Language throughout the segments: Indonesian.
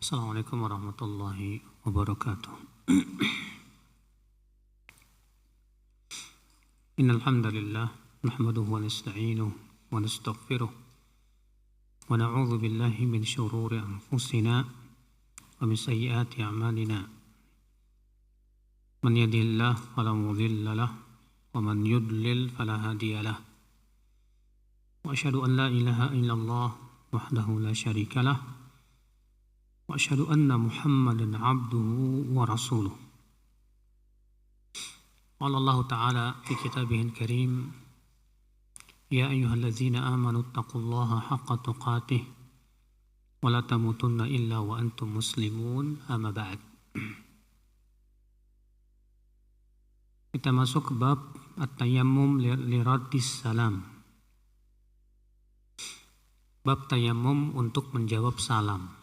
Assalamualaikum warahmatullahi wabarakatuh. Innal hamdalillah nahmaduhu wa nasta'inuhu wa nastaghfiruh wa na'udzu billahi min shururi anfusina wa min sayyiati a'malina. Man yahdihillahu fala mudilla lahu wa man yudlil fala hadiya lahu. Wa asyhadu an la ilaha illallah wahdahu la syarika lahu. Wa asyhadu anna Muhammadan abduhu wa rasuluh. Qala Allah Ta'ala fi kitabihil karim, ya ayyuhalladzina amanu taqullaha haqqa tuqatih wa la tamutunna illa wa antum muslimun, amma ba'd. Kita masuk ke bab at-tayammum li raddis salam. Bab tayammum untuk menjawab salam.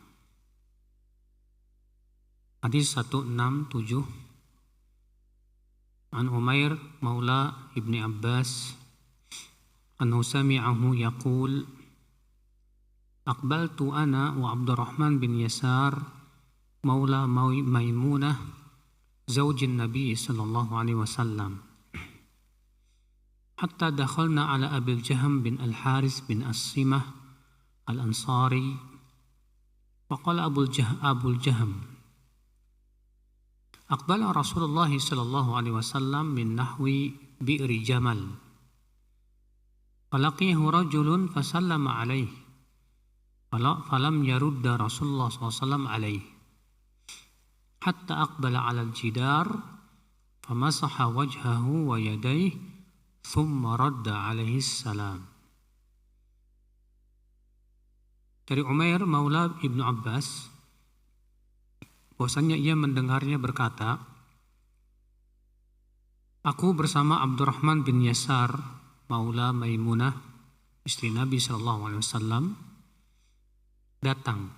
Hadis 167 An Umair maula Ibni Abbas annahu sami'ahu yaqul aqbaltu ana wa Abdurrahman bin Yasar maula Maimunah zaujin Nabi sallallahu alaihi wasallam hatta dakhalna ala Abil Jaham bin Al-Haris bin As-Simah Al-Ansari faqala Abul Jaham Aqbala Rasulullah sallallahu alaihi wasallam min nahwi bi'ri Jamal. Falaqiyahu rajulun fasallama alaihi. Falam yarudda Rasulullah sallallahu alaihi wasallam alaihi. Hatta aqbala ala al-jidar famasaha wajhahu wa yadayhi thumma radda alaihi salam. Dari Umair maula Ibnu Abbas, bahwasanya ia mendengarnya berkata, aku bersama Abdurrahman bin Yasar maula Maimunah istri Nabi SAW datang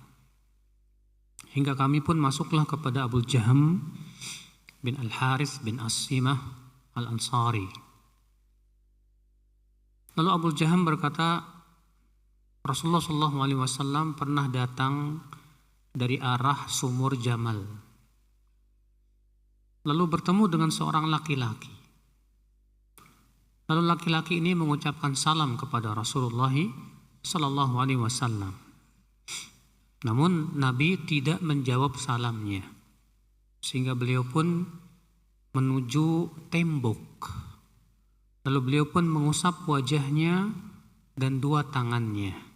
hingga kami pun masuklah kepada Abu Jaham bin Al-Harith bin As-Simah Al-Ansari. Lalu Abu Jaham berkata, Rasulullah SAW pernah datang dari arah sumur Jamal, lalu bertemu dengan seorang laki-laki. Lalu laki-laki ini mengucapkan salam kepada Rasulullah sallallahu alaihi wasallam. Namun Nabi tidak menjawab salamnya, sehingga beliau pun menuju tembok. Lalu beliau pun mengusap wajahnya dan dua tangannya.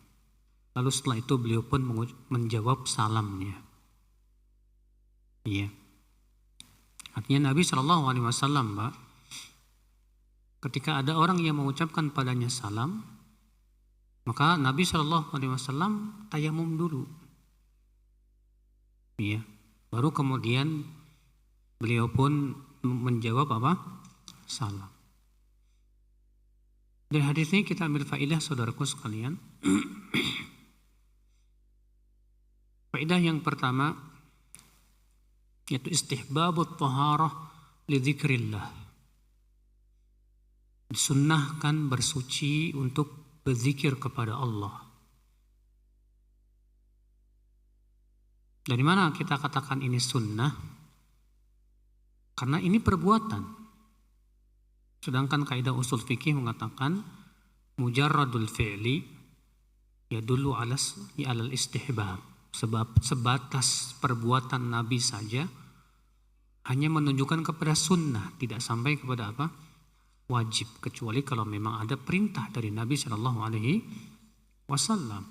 Lalu setelah itu beliau pun menjawab salamnya. Iya. Artinya Nabi SAW, Mbak, ketika ada orang yang mengucapkan padanya salam, maka Nabi SAW tayamum dulu. Iya. Baru kemudian beliau pun menjawab apa? Salam. Dari hadis ini kita ambil faedah, saudaraku sekalian. Faedah yang pertama yaitu istihbabut taharah li dzikrillah. Disunnahkan bersuci untuk berzikir kepada Allah. Dari mana kita katakan ini sunnah? Karena ini perbuatan. Sedangkan kaidah usul fikih mengatakan mujarradul fi'li yadullu alal istihbab. Sebab sebatas perbuatan Nabi saja hanya menunjukkan kepada sunnah, tidak sampai kepada apa? Wajib, kecuali kalau memang ada perintah dari Nabi Shallallahu Alaihi Wasallam.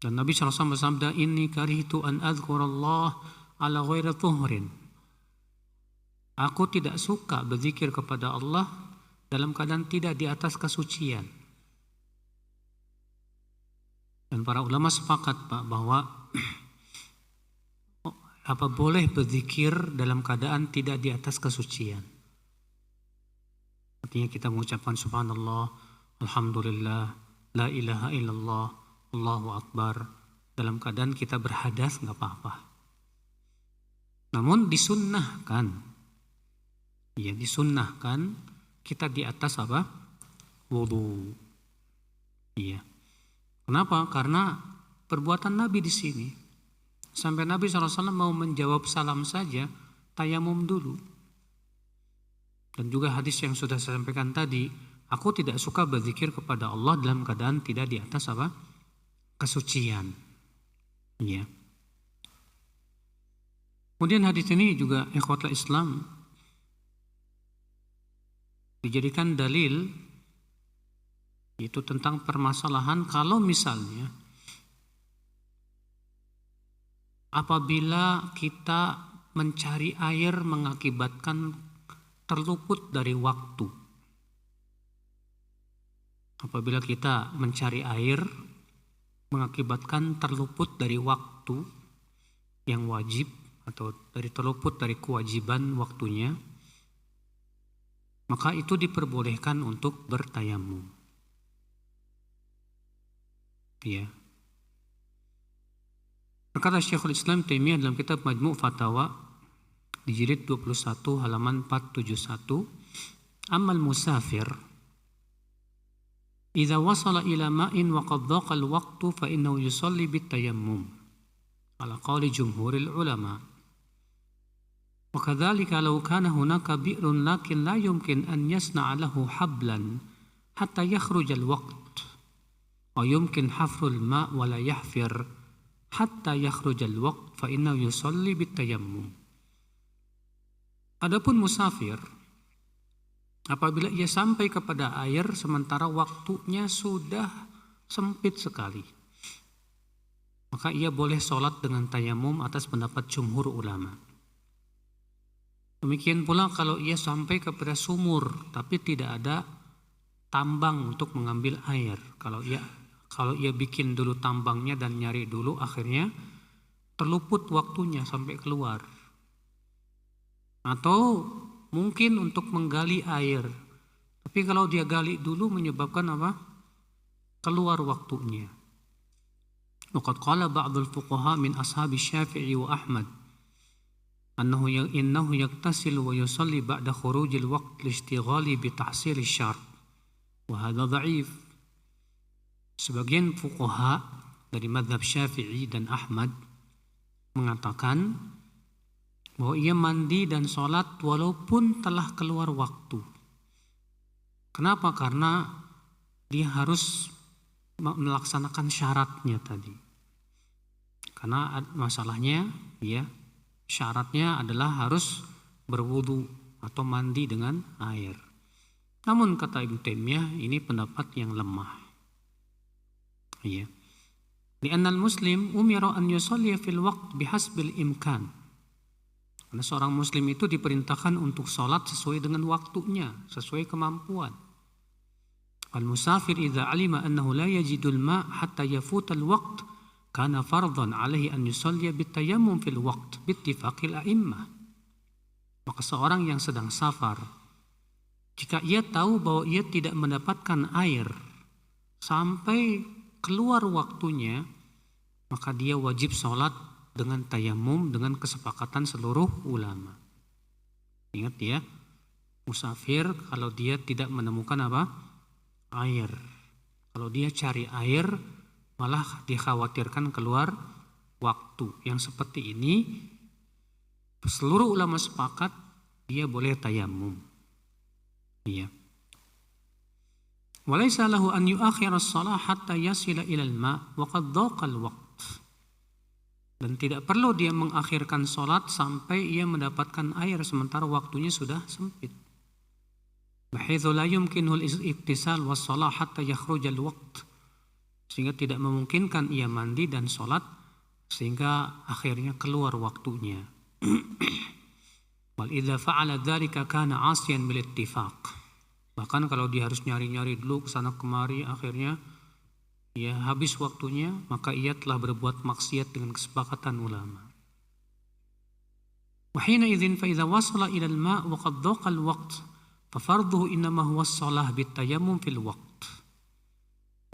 Dan Nabi SAW bersabda, inni karihtu an adzkurallah ala ghairi tuhrin. Aku tidak suka berzikir kepada Allah dalam keadaan tidak di atas kesucian. Dan para ulama sepakat, Pak, bahwa apa boleh berzikir dalam keadaan tidak di atas kesucian. Artinya kita mengucapkan subhanallah, alhamdulillah, la ilaha illallah, Allahu akbar. Dalam keadaan kita berhadas nggak apa-apa. Namun disunnahkan, ya disunnahkan kita di atas apa? Wudu. Iya. Kenapa? Karena perbuatan Nabi di sini. Sampai Nabi SAW mau menjawab salam saja, tayamum dulu. Dan juga hadis yang sudah saya sampaikan tadi, aku tidak suka berzikir kepada Allah dalam keadaan tidak di atas apa? Kesucian. Ya. Kemudian hadis ini juga ikhwatul Islam dijadikan dalil itu tentang permasalahan kalau misalnya apabila kita mencari air mengakibatkan terluput dari waktu. Apabila kita mencari air mengakibatkan terluput dari waktu yang wajib atau dari terluput dari kewajiban waktunya, maka itu diperbolehkan untuk bertayamum. Ya. Berkata Syekhul Islam Taimiyah dalam kitab Majmu' Fatawa di jilid 21 halaman 471, Ammal musafir idza wasala ila ma'in wa qad dhaqa al-waqtu fa innahu yusalli bit-tayammum ala qawli jumhuril ulama. Wa kadzalika law kana hunaka bi'run lakin la yumkin an yasna'a lahu hablan hatta yakhruja al-waqt wa yumkin hafrul ma' wa la yahfir hatta yakhruja al-waqt fa innahu yusalli bit-tayammum. Adapun musafir, apabila ia sampai kepada air sementara waktunya sudah sempit sekali, maka ia boleh sholat dengan tayamum atas pendapat jumhur ulama. Demikian pula kalau ia sampai kepada sumur tapi tidak ada tambang untuk mengambil air. Kalau ia bikin dulu tambangnya dan nyari dulu, akhirnya terluput waktunya sampai keluar. Atau mungkin untuk menggali air, tapi kalau dia gali dulu menyebabkan apa? Keluar waktunya. Waqad qala ba'dul fuqaha min ashabi Syafi'i wa Ahmad innahu yaktasil wa yusalli ba'da khurujil waqt lishtighali bi tahsil asy-syart wa hadha dha'if. Sebagian fuqaha dari mazhab Syafi'i dan Ahmad mengatakan bahwa ia mandi dan sholat walaupun telah keluar waktu. Kenapa? Karena dia harus melaksanakan syaratnya tadi. Karena masalahnya, ya, syaratnya adalah harus berwudu atau mandi dengan air. Namun kata Ibnu Taimiyah, ini pendapat yang lemah. Ya. Li'anna al-muslim umira an yusalli fil waqt bihasbil imkan. Karena seorang muslim itu diperintahkan untuk sholat sesuai dengan waktunya, sesuai kemampuan. Al-musafir idza alima annahu la yajidul ma' hatta yafuta al-waqt kana fardhan alaihi an yusalli bitayammum fil waqt bittifaqil a'immah. Maka seorang yang sedang safar, jika ia tahu bahwa ia tidak mendapatkan air sampai keluar waktunya, maka dia wajib sholat dengan tayamum dengan kesepakatan seluruh ulama. Ingat ya, musafir kalau dia tidak menemukan apa? Air. Kalau dia cari air malah dikhawatirkan keluar waktu. Yang seperti ini seluruh ulama sepakat dia boleh tayamum. Iya. Walaysa lahu an yu'akhir as-shalah hatta yasila ila al-ma' wa qad dhaqa al-waqt. Dan tidak perlu dia mengakhirkan sholat sampai ia mendapatkan air sementara waktunya sudah sempit. Bahitsu la yumkinul iktisal was shalah hatta yakhrujal waqt. Sehingga tidak memungkinkan ia mandi dan sholat sehingga akhirnya keluar waktunya. Wal idza fa'ala dzalika kana 'asiyan bil ittifaq. Bahkan kalau dia harus nyari-nyari dulu kesana kemari, akhirnya ya habis waktunya, maka ia telah berbuat maksiat dengan kesepakatan ulama. Wa hina idzin fa idza wasala ila al-ma' wa qad dhaqa al-waqt fa fardhuhu innama huwa as-shalah bit-tayammum fil waqt.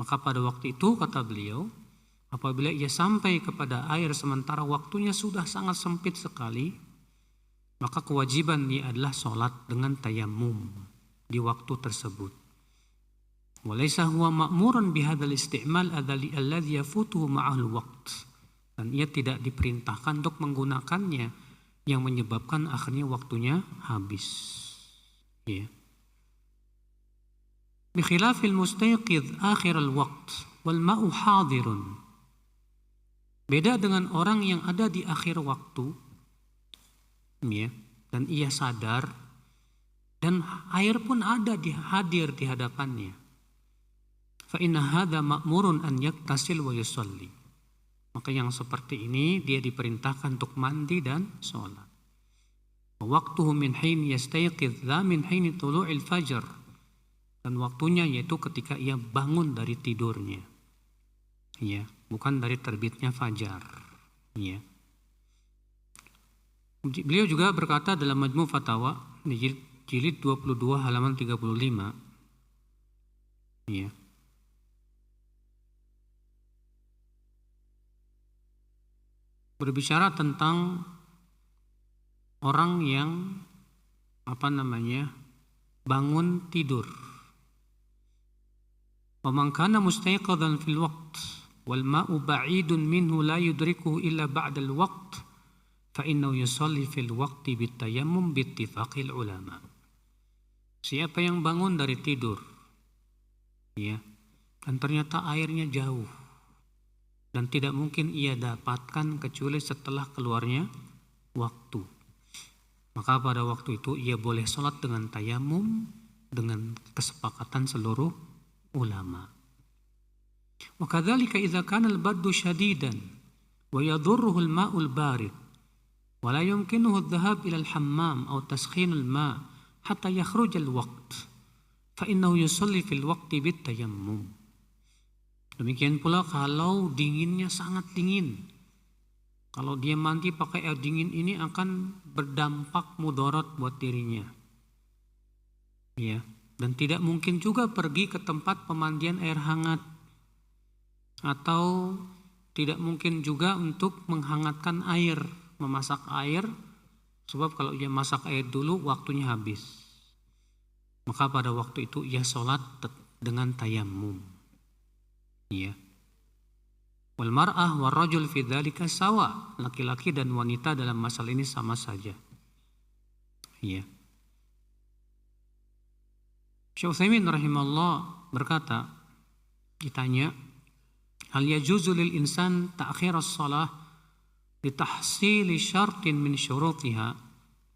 Maka pada waktu itu kata beliau, apabila ia sampai kepada air sementara waktunya sudah sangat sempit sekali, maka kewajiban dia adalah sholat dengan tayamum di waktu tersebut. Walaysa huwa ma'muran bihadzal isti'mal alladhi yafutuhu ma'al waqt. Dan ia tidak diperintahkan untuk menggunakannya yang menyebabkan akhirnya waktunya habis. Ya. Bikhilafil mustayqidh akhir al-waqt wal ma'u hadirun. Beda dengan orang yang ada di akhir waktu, ya, dan ia sadar dan air pun ada hadir di hadapannya. Fa inna hadza ma'murun an yaktasil wa yusalli. Maka yang seperti ini dia diperintahkan untuk mandi dan sholat. Waktuhu min hin yastayqidh la min hin tulu'il fajr. Dan waktunya yaitu ketika ia bangun dari tidurnya. Ya, bukan dari terbitnya fajar. Ya. Beliau juga berkata dalam Majmu' Fatawa di jilid 22 halaman 35. Ya. Berbicara tentang orang yang bangun tidur. Wa man kana mustayqadhan fil waqt wal ma'u ba'idun minhu la yudrikuhu illa ba'da al waqt fa innahu yusalli fil waqti bitayammum biittifaqil ulama. Siapa yang bangun dari tidur, ya, dan ternyata airnya jauh dan tidak mungkin ia dapatkan kecuali setelah keluarnya waktu, maka pada waktu itu ia boleh sholat dengan tayamum dengan kesepakatan seluruh ulama. Wa kadzalika idza kana al-bardu shadidan wa yadhurruhu al-ma'u al-barid wa la yumkinuhu adh-dhahab ila al-hammam aw taskhin al-ma' hatta yakhruj al-waqt fa innahu yusalli fil waqti bit-tayammum. Demikian pula kalau dinginnya sangat dingin. Kalau dia mandi pakai air dingin ini akan berdampak mudarat buat dirinya. Ya. Dan tidak mungkin juga pergi ke tempat pemandian air hangat. Atau tidak mungkin juga untuk menghangatkan air, memasak air. Sebab kalau ia masak air dulu waktunya habis. Maka pada waktu itu ia sholat dengan tayammum. Ya. Wal mar'ah war rajul fi dzalika sawa. Laki-laki dan wanita dalam masalah ini sama saja. Ya. Syekh Utsaimin rahimahullah berkata, ditanya, hal yajuzu lil insan ta'khir as-shalah li tahsili syartin min syurutiha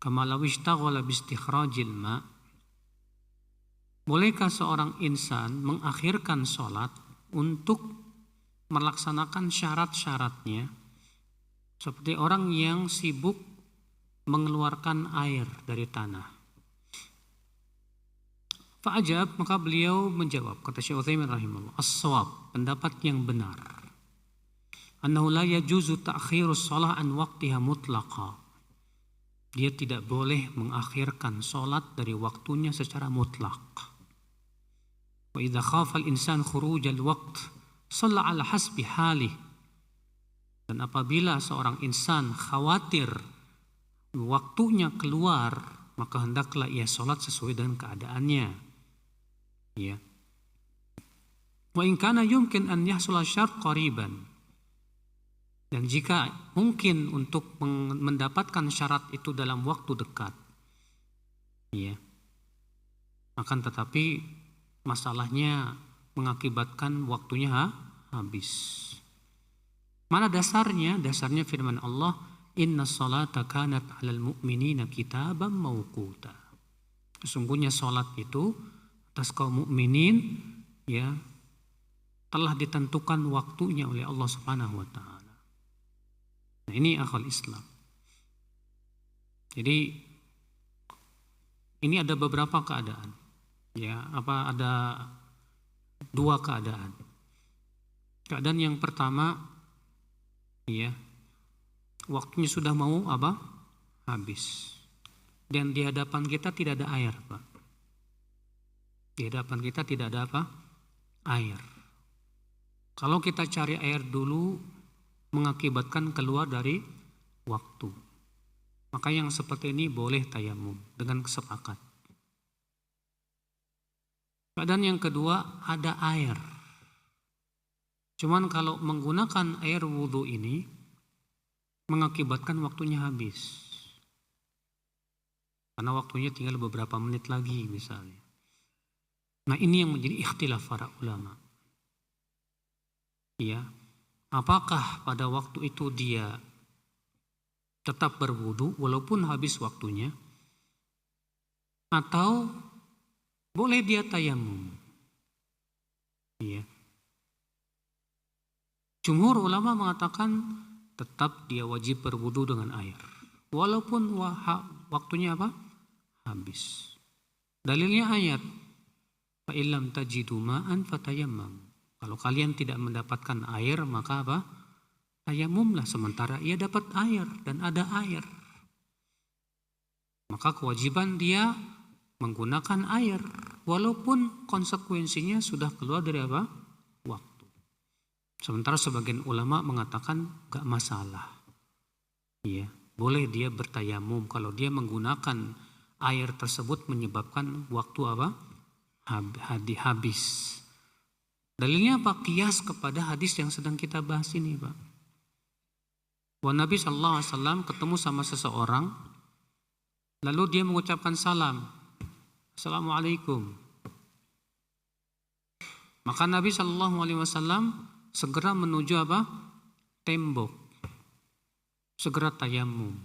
kama law ishtaghala bi istikhrajil ma'? Bolehkah seorang insan mengakhirkan salat untuk melaksanakan syarat-syaratnya seperti orang yang sibuk mengeluarkan air dari tanah? Fa'ajab, maka beliau menjawab, kata Syekh Utsaimin rahimahullah, as-shawab, pendapat yang benar, annahu la yajuzu ta'khirus shalah an waqtiha mutlaqa. Dia tidak boleh mengakhirkan salat dari waktunya secara mutlak. Wa idza khafa al-insan khuruj al-waqt shalla ala hasbi halih. Dan apabila seorang insan khawatir waktunya keluar, maka hendaklah ia salat sesuai dengan keadaannya. Ya. Wa in kana yumkin an yahsula syart qariban. Dan jika mungkin untuk mendapatkan syarat itu dalam waktu dekat, ya, akan tetapi masalahnya mengakibatkan waktunya habis. Mana dasarnya? Dasarnya firman Allah, inna salata kanat 'alal mu'minina kitaban mawquta. Sesungguhnya salat itu atas kaum mukminin, ya, telah ditentukan waktunya oleh Allah Subhanahu wa taala. Nah, ini akal Islam. Jadi ini ada beberapa keadaan. Ya, ada dua keadaan. Keadaan yang pertama, ya, waktunya sudah mau habis. Dan di hadapan kita tidak ada air, Pak. Di hadapan kita tidak ada air. Kalau kita cari air dulu mengakibatkan keluar dari waktu. Maka yang seperti ini boleh tayamum dengan kesepakat. Dan yang kedua ada air. Cuman kalau menggunakan air wudhu ini mengakibatkan waktunya habis. Karena waktunya tinggal beberapa menit lagi misalnya. Nah ini yang menjadi ikhtilaf para ulama. Ya, apakah pada waktu itu dia tetap berwudu walaupun habis waktunya, atau boleh dia tayamum? Ya. Jumhur ulama mengatakan tetap dia wajib berwudu dengan air, walaupun waktunya apa? Habis. Dalilnya ayat, fa illam tajidu ma'an fatayammam. Kalau kalian tidak mendapatkan air maka apa? Tayamumlah, sementara ia dapat air dan ada air. Maka kewajiban dia menggunakan air walaupun konsekuensinya sudah keluar dari apa? Waktu. Sementara sebagian ulama mengatakan gak masalah. Iya, boleh dia bertayamum kalau dia menggunakan air tersebut menyebabkan waktu apa? Habis. Dalilnya apa? Qiyas kepada hadis yang sedang kita bahas ini, Pak. Nabi sallallahu alaihi wasallam ketemu sama seseorang, lalu dia mengucapkan salam, Assalamualaikum. Maka Nabi sallallahu alaihi wasallam segera menuju apa? Tembok. Segera tayamum.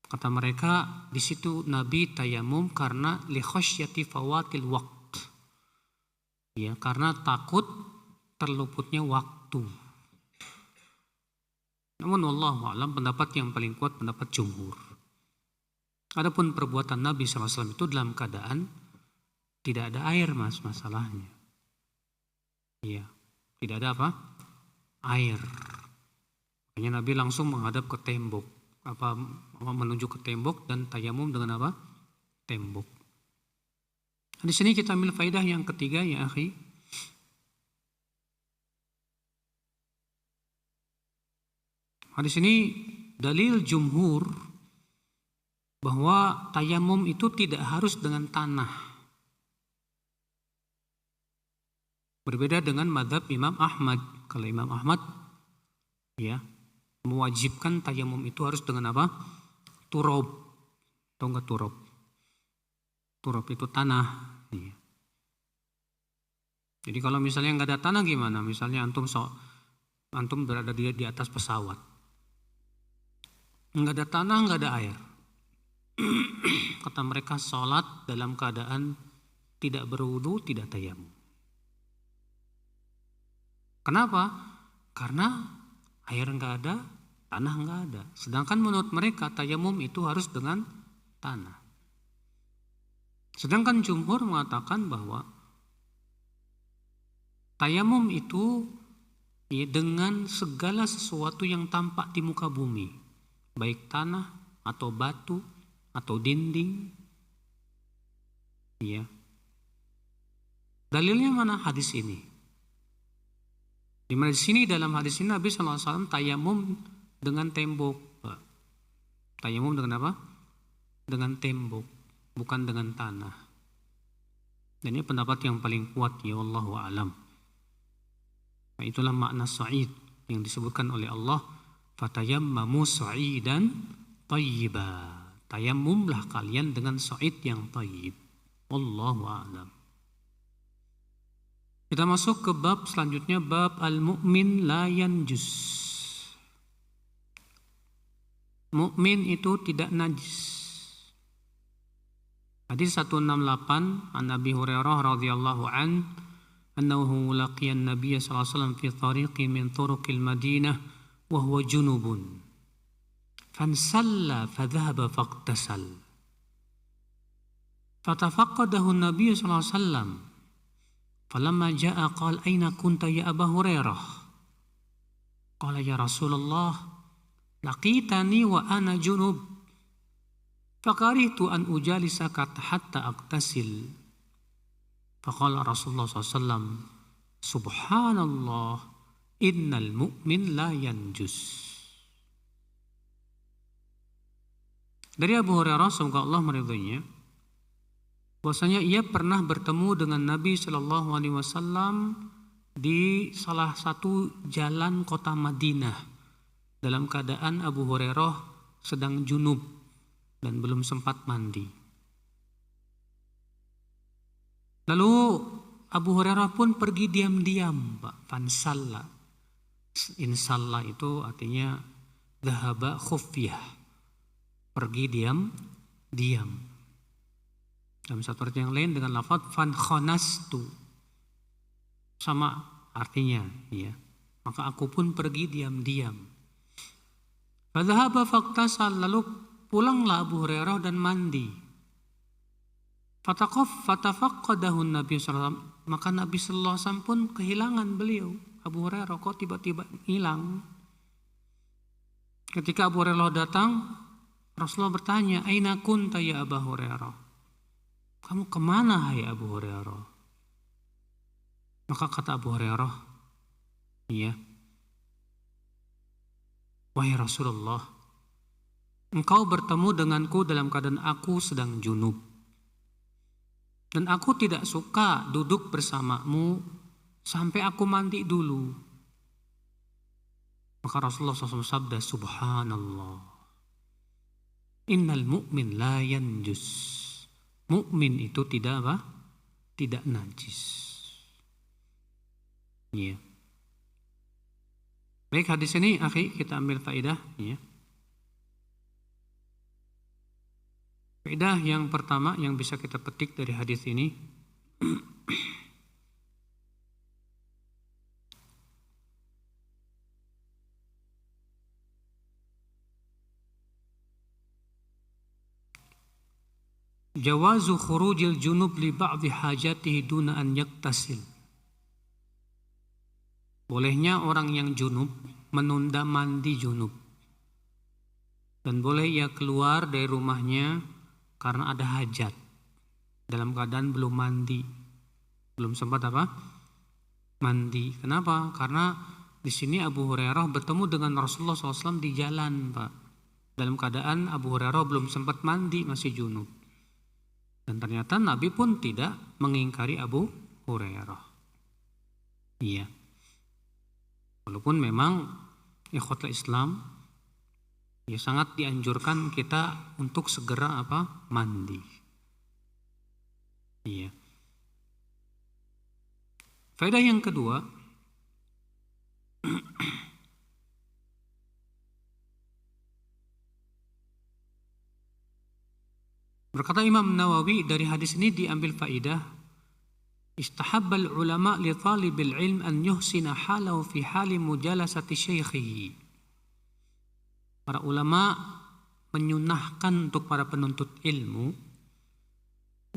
Kata mereka, di situ Nabi tayamum karena li khasyati fawatil waqt. Ya, karena takut terluputnya waktu. Namun wallahu a'lam, pendapat yang paling kuat pendapat jumhur. Adapun perbuatan Nabi SAW itu dalam keadaan tidak ada air, masalahnya. Iya, tidak ada apa? Air. Makanya Nabi langsung menghadap ke tembok, menuju ke tembok dan tayamum dengan apa? Tembok. Di sini kita ambil faidah yang ketiga ya akhi. Di sini dalil jumhur bahwa tayamum itu tidak harus dengan tanah. Berbeda dengan mazhab Imam Ahmad. Kalau Imam Ahmad ya mewajibkan tayamum itu harus dengan apa? Turab. Tahu enggak turab? Turab itu tanah. Ya. Jadi kalau misalnya nggak ada tanah gimana? Misalnya antum berada di atas pesawat, nggak ada tanah, nggak ada air. Kata mereka sholat dalam keadaan tidak berwudu, tidak tayamum. Kenapa? Karena air nggak ada, tanah nggak ada. Sedangkan menurut mereka tayamum itu harus dengan tanah. Sedangkan jumhur mengatakan bahwa tayamum itu ya, dengan segala sesuatu yang tampak di muka bumi, baik tanah atau batu atau dinding. Ya. Dalilnya mana hadis ini? Di mana di sini dalam hadis ini Nabi SAW tayamum dengan tembok. Tayamum dengan apa? Dengan tembok, bukan dengan tanah. Dan ini pendapat yang paling kuat ya wallahu a'lam. Nah, itulah makna sa'id yang disebutkan oleh Allah, fatayammamu sa'idan thayyiba. Tayammumlah kalian dengan sa'id yang thayyib. Wallahu a'lam. Kita masuk ke bab selanjutnya, bab al-mu'min la yanjus. Mukmin itu tidak najis. Hadis 168 an Abi Hurairah radhiyallahu an annahu laqiya an-nabiy sallallahu alaihi wasallam fi tariqin min turuqil Madinah wa huwa junubun fansalla fadhahaba faqtasal fatafaqadahu an-nabiy sallallahu alaihi wasallam falamma jaa qala aina kunta ya Aba Hurairah qala ya Rasulullah laqitani wa ana junub fakaritu an ujalisaka hatta aqtasil. Faqala Rasulullah SAW, Subhanallah, innal mu'min la yanjus. Dari Abu Hurairah, semoga Allah meridhoinya, bahwasanya ia pernah bertemu dengan Nabi Shallallahu Alaihi Wasallam di salah satu jalan kota Madinah dalam keadaan Abu Hurairah sedang junub dan belum sempat mandi. Lalu Abu Hurairah pun pergi diam-diam, Pak. Fansalla. Insalla itu artinya dhahaba khufyah. Pergi diam. Dalam satu arti yang lain dengan lafaz fankhonastu. Sama artinya, ya. Maka aku pun pergi diam-diam. Fadhahaba faktasal, lalu pulanglah Abu Hurairah dan mandi. Fatafaqadahu Nabi sallallahu alaihi wasallam, maka Nabi sallallahu alaihi wasallam pun kehilangan beliau. Abu Hurairah kok tiba-tiba hilang. Ketika Abu Hurairah datang, Rasulullah bertanya, "Aina kunta ya Abu Hurairah?" Kamu kemana hai Abu Hurairah? Maka kata Abu Hurairah, iya, wahai Rasulullah, engkau bertemu denganku dalam keadaan aku sedang junub. Dan aku tidak suka duduk bersamamu sampai aku mandi dulu. Maka Rasulullah SAW sabda, subhanallah, innal mu'min la yanjus. Mukmin itu tidak apa? Tidak najis. Ya. Baik, hadis ini akhi kita ambil faedah, ya. Faedah yang pertama yang bisa kita petik dari hadis ini, jawazu khurujil junub li ba'dhi hajatihi duna an yaktasil. Bolehnya orang yang junub menunda mandi junub. Dan boleh ia keluar dari rumahnya karena ada hajat, dalam keadaan belum mandi, belum sempat apa? Mandi. Kenapa? Karena di sini Abu Hurairah bertemu dengan Rasulullah SAW di jalan, Pak. Dalam keadaan Abu Hurairah belum sempat mandi, masih junub. Dan ternyata Nabi pun tidak mengingkari Abu Hurairah. Iya. Walaupun memang ikhwatul Islam, ya sangat dianjurkan kita untuk segera apa? Mandi. Iya. Faedah yang kedua, berkata Imam Nawawi, dari hadis ini diambil faedah, istahabbal ulama li talibil ilm an yuhsina halahu fi hali mujalasati syaikhihi. Para ulama menyunahkan untuk para penuntut ilmu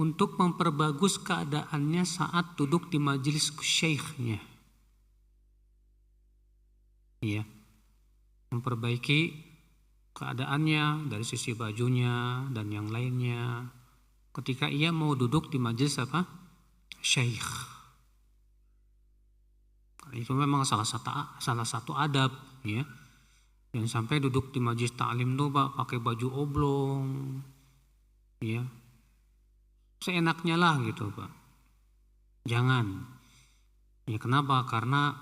untuk memperbagus keadaannya saat duduk di majelis syekhnya. Iya. Memperbaiki keadaannya dari sisi bajunya dan yang lainnya ketika ia mau duduk di majelis apa? Syekh. Itu memang salah satu adab, ya. Yang sampai duduk di majelis ta'lim tuh Pak pakai baju oblong, ya, seenaknya lah gitu Pak. Jangan. Ya kenapa? Karena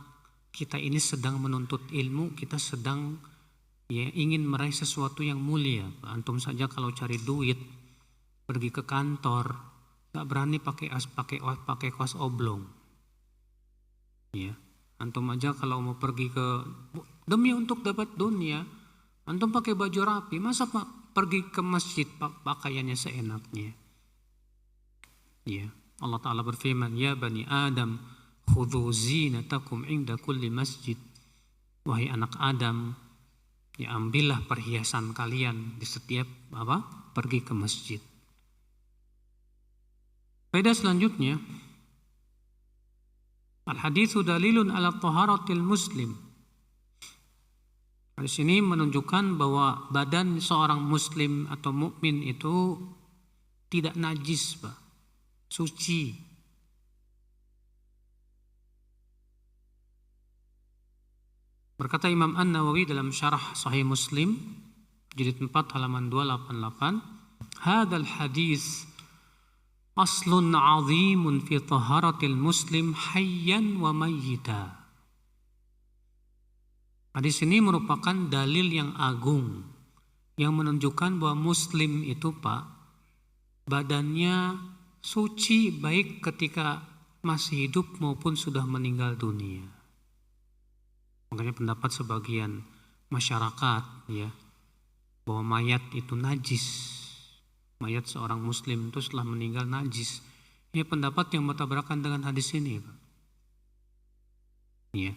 kita ini sedang menuntut ilmu, kita sedang ya ingin meraih sesuatu yang mulia. Pak. Antum saja kalau cari duit, pergi ke kantor, nggak berani pakai kaos oblong. Ya. Antum aja kalau mau pergi demi untuk dapat dunia, antum pakai baju rapi, masa pergi ke masjid pakaiannya seenaknya? Ya, Allah Ta'ala berfirman, ya bani Adam, khudhu zinatakum inda kulli masjid. Wahai anak Adam, ya ambillah perhiasan kalian di setiap pergi ke masjid. Faedah selanjutnya, al-haditsu dalilun ala taharatil muslim. Di sini menunjukkan bahwa badan seorang muslim atau mukmin itu tidak najis, Pak. Suci. Berkata Imam An-Nawawi dalam syarah Sahih Muslim jilid 4 halaman 288, hadzal hadis aslun 'azimun fi taharatil muslim hayyan wa mayyita. Hadis ini merupakan dalil yang agung yang menunjukkan bahwa muslim itu Pak, badannya suci baik ketika masih hidup maupun sudah meninggal dunia. Makanya pendapat sebagian masyarakat ya, bahwa mayat itu najis. Mayat seorang muslim itu setelah meninggal najis. Ini pendapat yang bertabrakan dengan hadis ini Pak. Ya.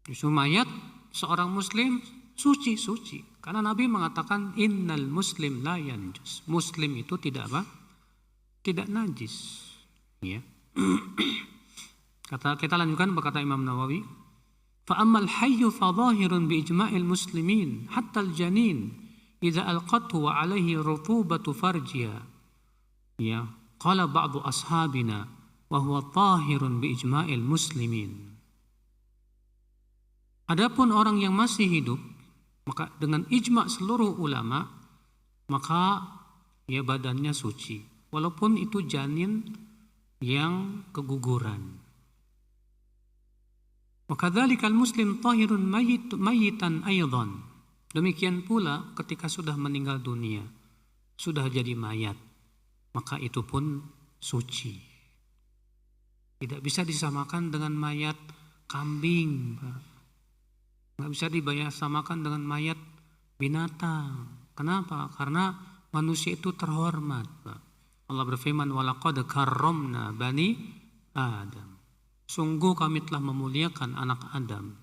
Justru mayat seorang muslim suci. Karena Nabi mengatakan innal muslim la yanjus. Muslim itu tidak apa? Tidak najis. Ya. Kita lanjutkan berkata Imam Nawawi, fa ammal hayyu fa dhahirun bi ijma'il muslimin hatta al janin idza alqathu wa alaihi rutubatu farjiha. Ya, qala ba'du ashabina wa huwa dhahirun bi ijma'il muslimin. Adapun orang yang masih hidup, maka dengan ijma' seluruh ulama, maka ya badannya suci. Walaupun itu janin yang keguguran. Wa kadzalikal muslim tahirun mayyitan aidan. Demikian pula ketika sudah meninggal dunia, sudah jadi mayat, maka itu pun suci. Tidak bisa disamakan dengan mayat kambing, Pak. Nggak bisa disamakan dengan mayat binatang. Kenapa? Karena manusia itu terhormat, Pak. Allah berfirman, walaqad karramna bani Adam. Sungguh kami telah memuliakan anak Adam.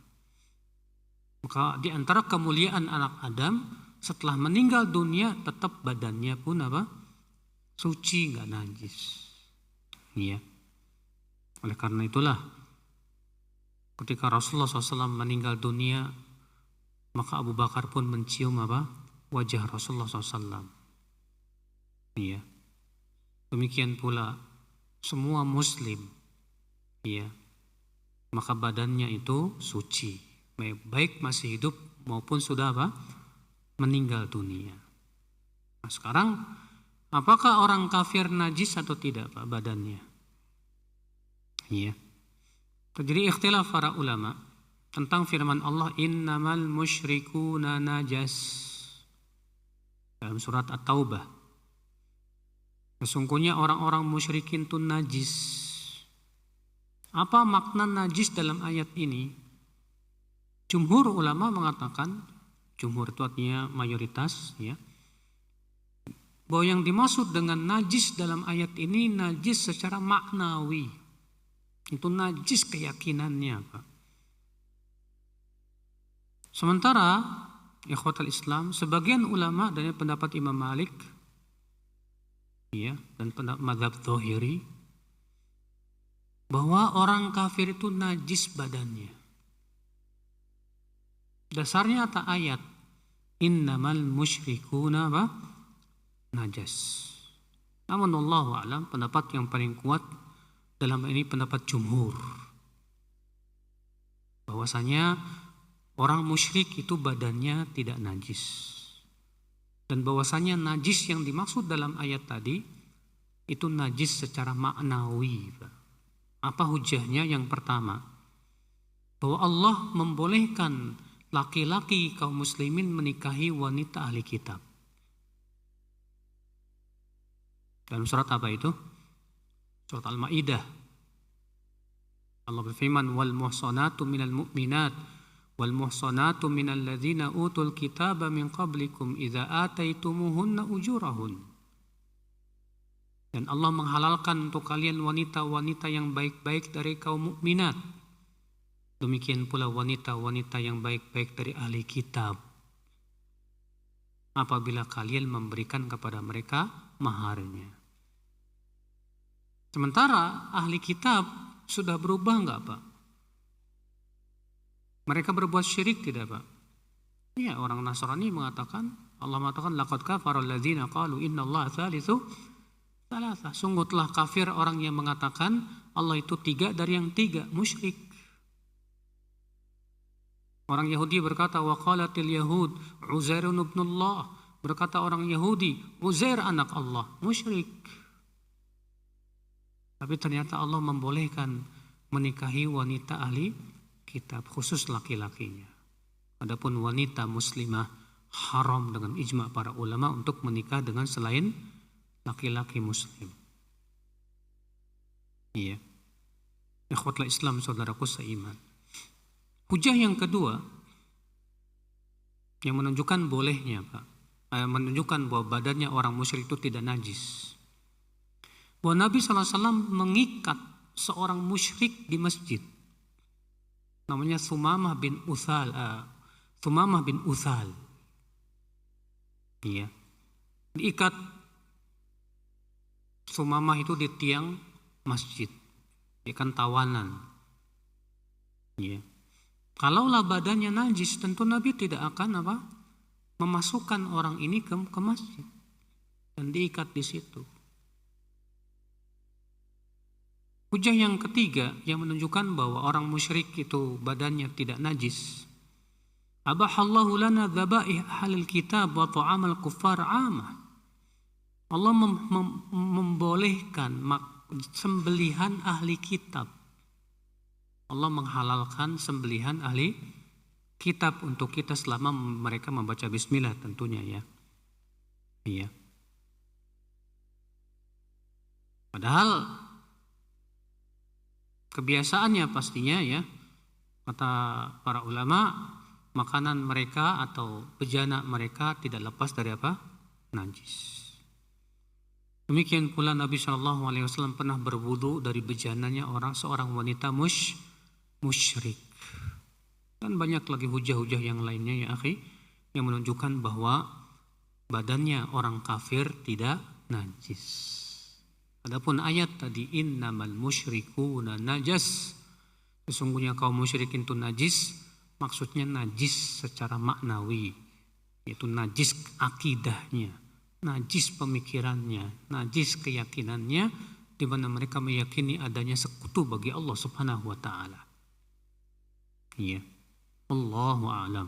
Maka di antara kemuliaan anak Adam, setelah meninggal dunia tetap badannya pun apa? Suci, nggak najis. Iya. Oleh karena itulah ketika Rasulullah SAW meninggal dunia, maka Abu Bakar pun mencium apa? Wajah Rasulullah SAW. Iya. Demikian pula semua Muslim, iya, maka badannya itu suci, baik masih hidup maupun sudah apa? Meninggal dunia. Nah, sekarang apakah orang kafir najis atau tidak Pak badannya? Iya. Terjadi ikhtilaf para ulama tentang firman Allah innamal musyrikuna najas dalam surat At-Taubah. Sesungguhnya orang-orang musyrikin itu najis. Apa makna najis dalam ayat ini? Jumhur ulama mengatakan, jumhur itu artinya mayoritas ya, bahwa yang dimaksud dengan najis dalam ayat ini najis secara maknawi. Itu najis keyakinannya Pak. Sementara ikhwatal Islam, sebagian ulama dari pendapat Imam Malik ya, dan pendapat mazhab Zahiri, bahwa orang kafir itu najis badannya. Dasarnya kata ayat innamal musyrikuna najas. Namun wallahu a'lam, pendapat yang paling kuat dalam ini pendapat jumhur, bahwasanya orang musyrik itu badannya tidak najis. Dan bahwasanya najis yang dimaksud dalam ayat tadi itu najis secara maknawi. Apa hujahnya? Yang pertama, bahwa Allah membolehkan laki-laki kaum muslimin menikahi wanita ahli kitab. Dalam surat apa itu? Surat Al-Maidah. Allah berfirman, wal muhsanatu minal mu'minat wal muhsanatu minal ladzina utul kitaba min qablikum idza ataitumuhunna ujurahun. Dan Allah menghalalkan untuk kalian wanita-wanita yang baik-baik dari kaum mukminat. Demikian pula wanita-wanita yang baik-baik dari ahli kitab, apabila kalian memberikan kepada mereka maharnya. Sementara ahli kitab sudah berubah enggak Pak? Mereka berbuat syirik tidak Pak? Ya, orang Nasrani mengatakan, Allah mengatakan laqad kafara alladzina qalu innallaha tsalitsu tsalatsa. Sungguh telah kafir orang yang mengatakan Allah itu tiga dari yang tiga, musyrik. Orang Yahudi berkata waqalatil yahud Uzairun ibnullah. Berkata orang Yahudi Uzair anak Allah, musyrik. Tapi ternyata Allah membolehkan menikahi wanita ahli kitab, khusus laki-lakinya. Adapun wanita muslimah haram dengan ijma para ulama untuk menikah dengan selain laki-laki muslim. Iya. Ikhwatul Islam, saudaraku seiman. Hujah yang kedua yang menunjukkan bolehnya, Pak, menunjukkan bahwa badannya orang musyrik itu tidak najis. Bahwa Nabi SAW mengikat seorang musyrik di masjid. Namanya Thumamah bin Uthal. Iya. Diikat Thumamah itu di tiang masjid. Dia kan tawanan. Iya. Kalaulah badannya najis, tentu Nabi tidak akan memasukkan orang ini ke masjid dan diikat di situ. Hujah yang ketiga yang menunjukkan bahwa orang musyrik itu badannya tidak najis. Abahallahu lana dzabaih ahlil kitab wa ta'amal kuffar 'amah. Allah membolehkan sembelihan ahli kitab. Allah menghalalkan sembelihan ahli kitab untuk kita selama mereka membaca bismillah tentunya ya. Iya. Padahal kebiasaannya pastinya ya, kata para ulama, makanan mereka atau bejana mereka tidak lepas dari najis. Demikian pula Nabi SAW pernah berwudu dari bejananya seorang wanita musyrik. Dan banyak lagi hujah-hujah yang lainnya ya akhi, yang menunjukkan bahwa badannya orang kafir tidak najis. Adapun ayat tadi, innamal musyrikuna najas, sesungguhnya kaum musyrikin itu najis, maksudnya najis secara maknawi, yaitu najis akidahnya, najis pemikirannya, najis keyakinannya, di mana mereka meyakini adanya sekutu bagi Allah Subhanahu wa taala. Iya. Allahu a'lam.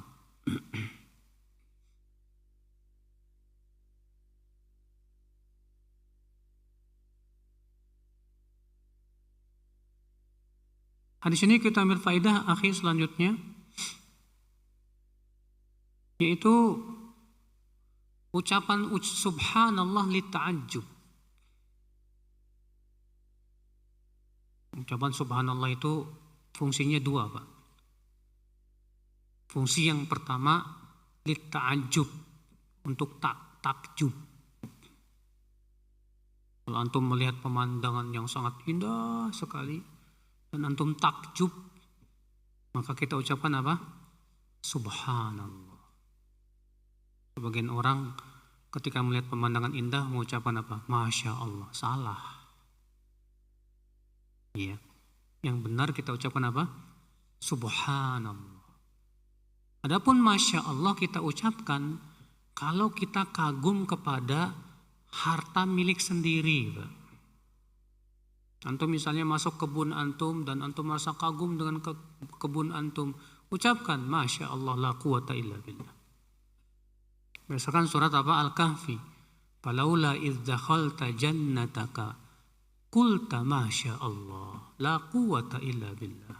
Hadis ini kita ambil faedah akhir selanjutnya, yaitu ucapan subhanallah li ta'ajjub. Ucapan subhanallah itu fungsinya dua, Pak. Fungsi yang pertama li ta'ajjub, untuk takjub. Kalau antum melihat pemandangan yang sangat indah sekali dan antum takjub, maka kita ucapkan Subhanallah. Sebagian orang ketika melihat pemandangan indah mengucapkan Masya Allah. Salah. Iya. Yang benar kita ucapkan Subhanallah. Adapun Masya Allah kita ucapkan kalau kita kagum kepada harta milik sendiri, Pak. Antum misalnya masuk kebun antum dan antum merasa kagum dengan kebun antum, ucapkan Masya Allah la quwata illa billah. Misalkan surat Al-Kahfi, falaula idz dakhalta jannataka qulta Masya Allah la quwata illa billah.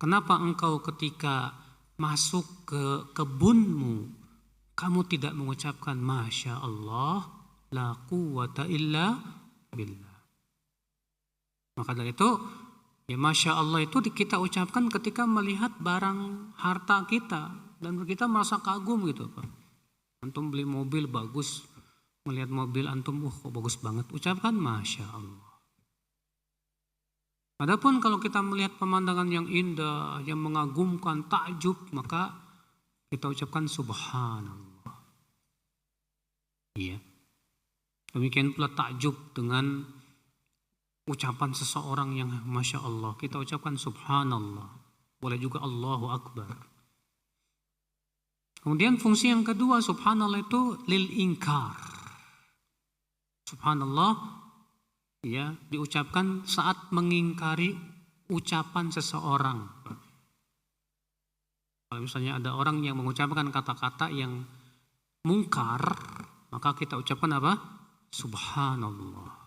Kenapa engkau ketika masuk ke kebunmu kamu tidak mengucapkan Masya Allah la quwata illa billah? Maka dari itu, ya Masya Allah itu kita ucapkan ketika melihat barang harta kita dan kita merasa kagum gitu, Pak. Antum beli mobil bagus, melihat mobil antum, kok bagus banget, ucapkan Masya Allah. Adapun kalau kita melihat pemandangan yang indah, yang mengagumkan, takjub, maka kita ucapkan Subhanallah. Iya. Demikian pula takjub dengan ucapan seseorang yang Masya Allah, kita ucapkan Subhanallah. Boleh juga Allahu Akbar. Kemudian fungsi yang kedua Subhanallah itu lil inkar. Subhanallah ya diucapkan saat mengingkari ucapan seseorang. Kalau misalnya ada orang yang mengucapkan kata-kata yang mungkar, maka kita ucapkan Subhanallah.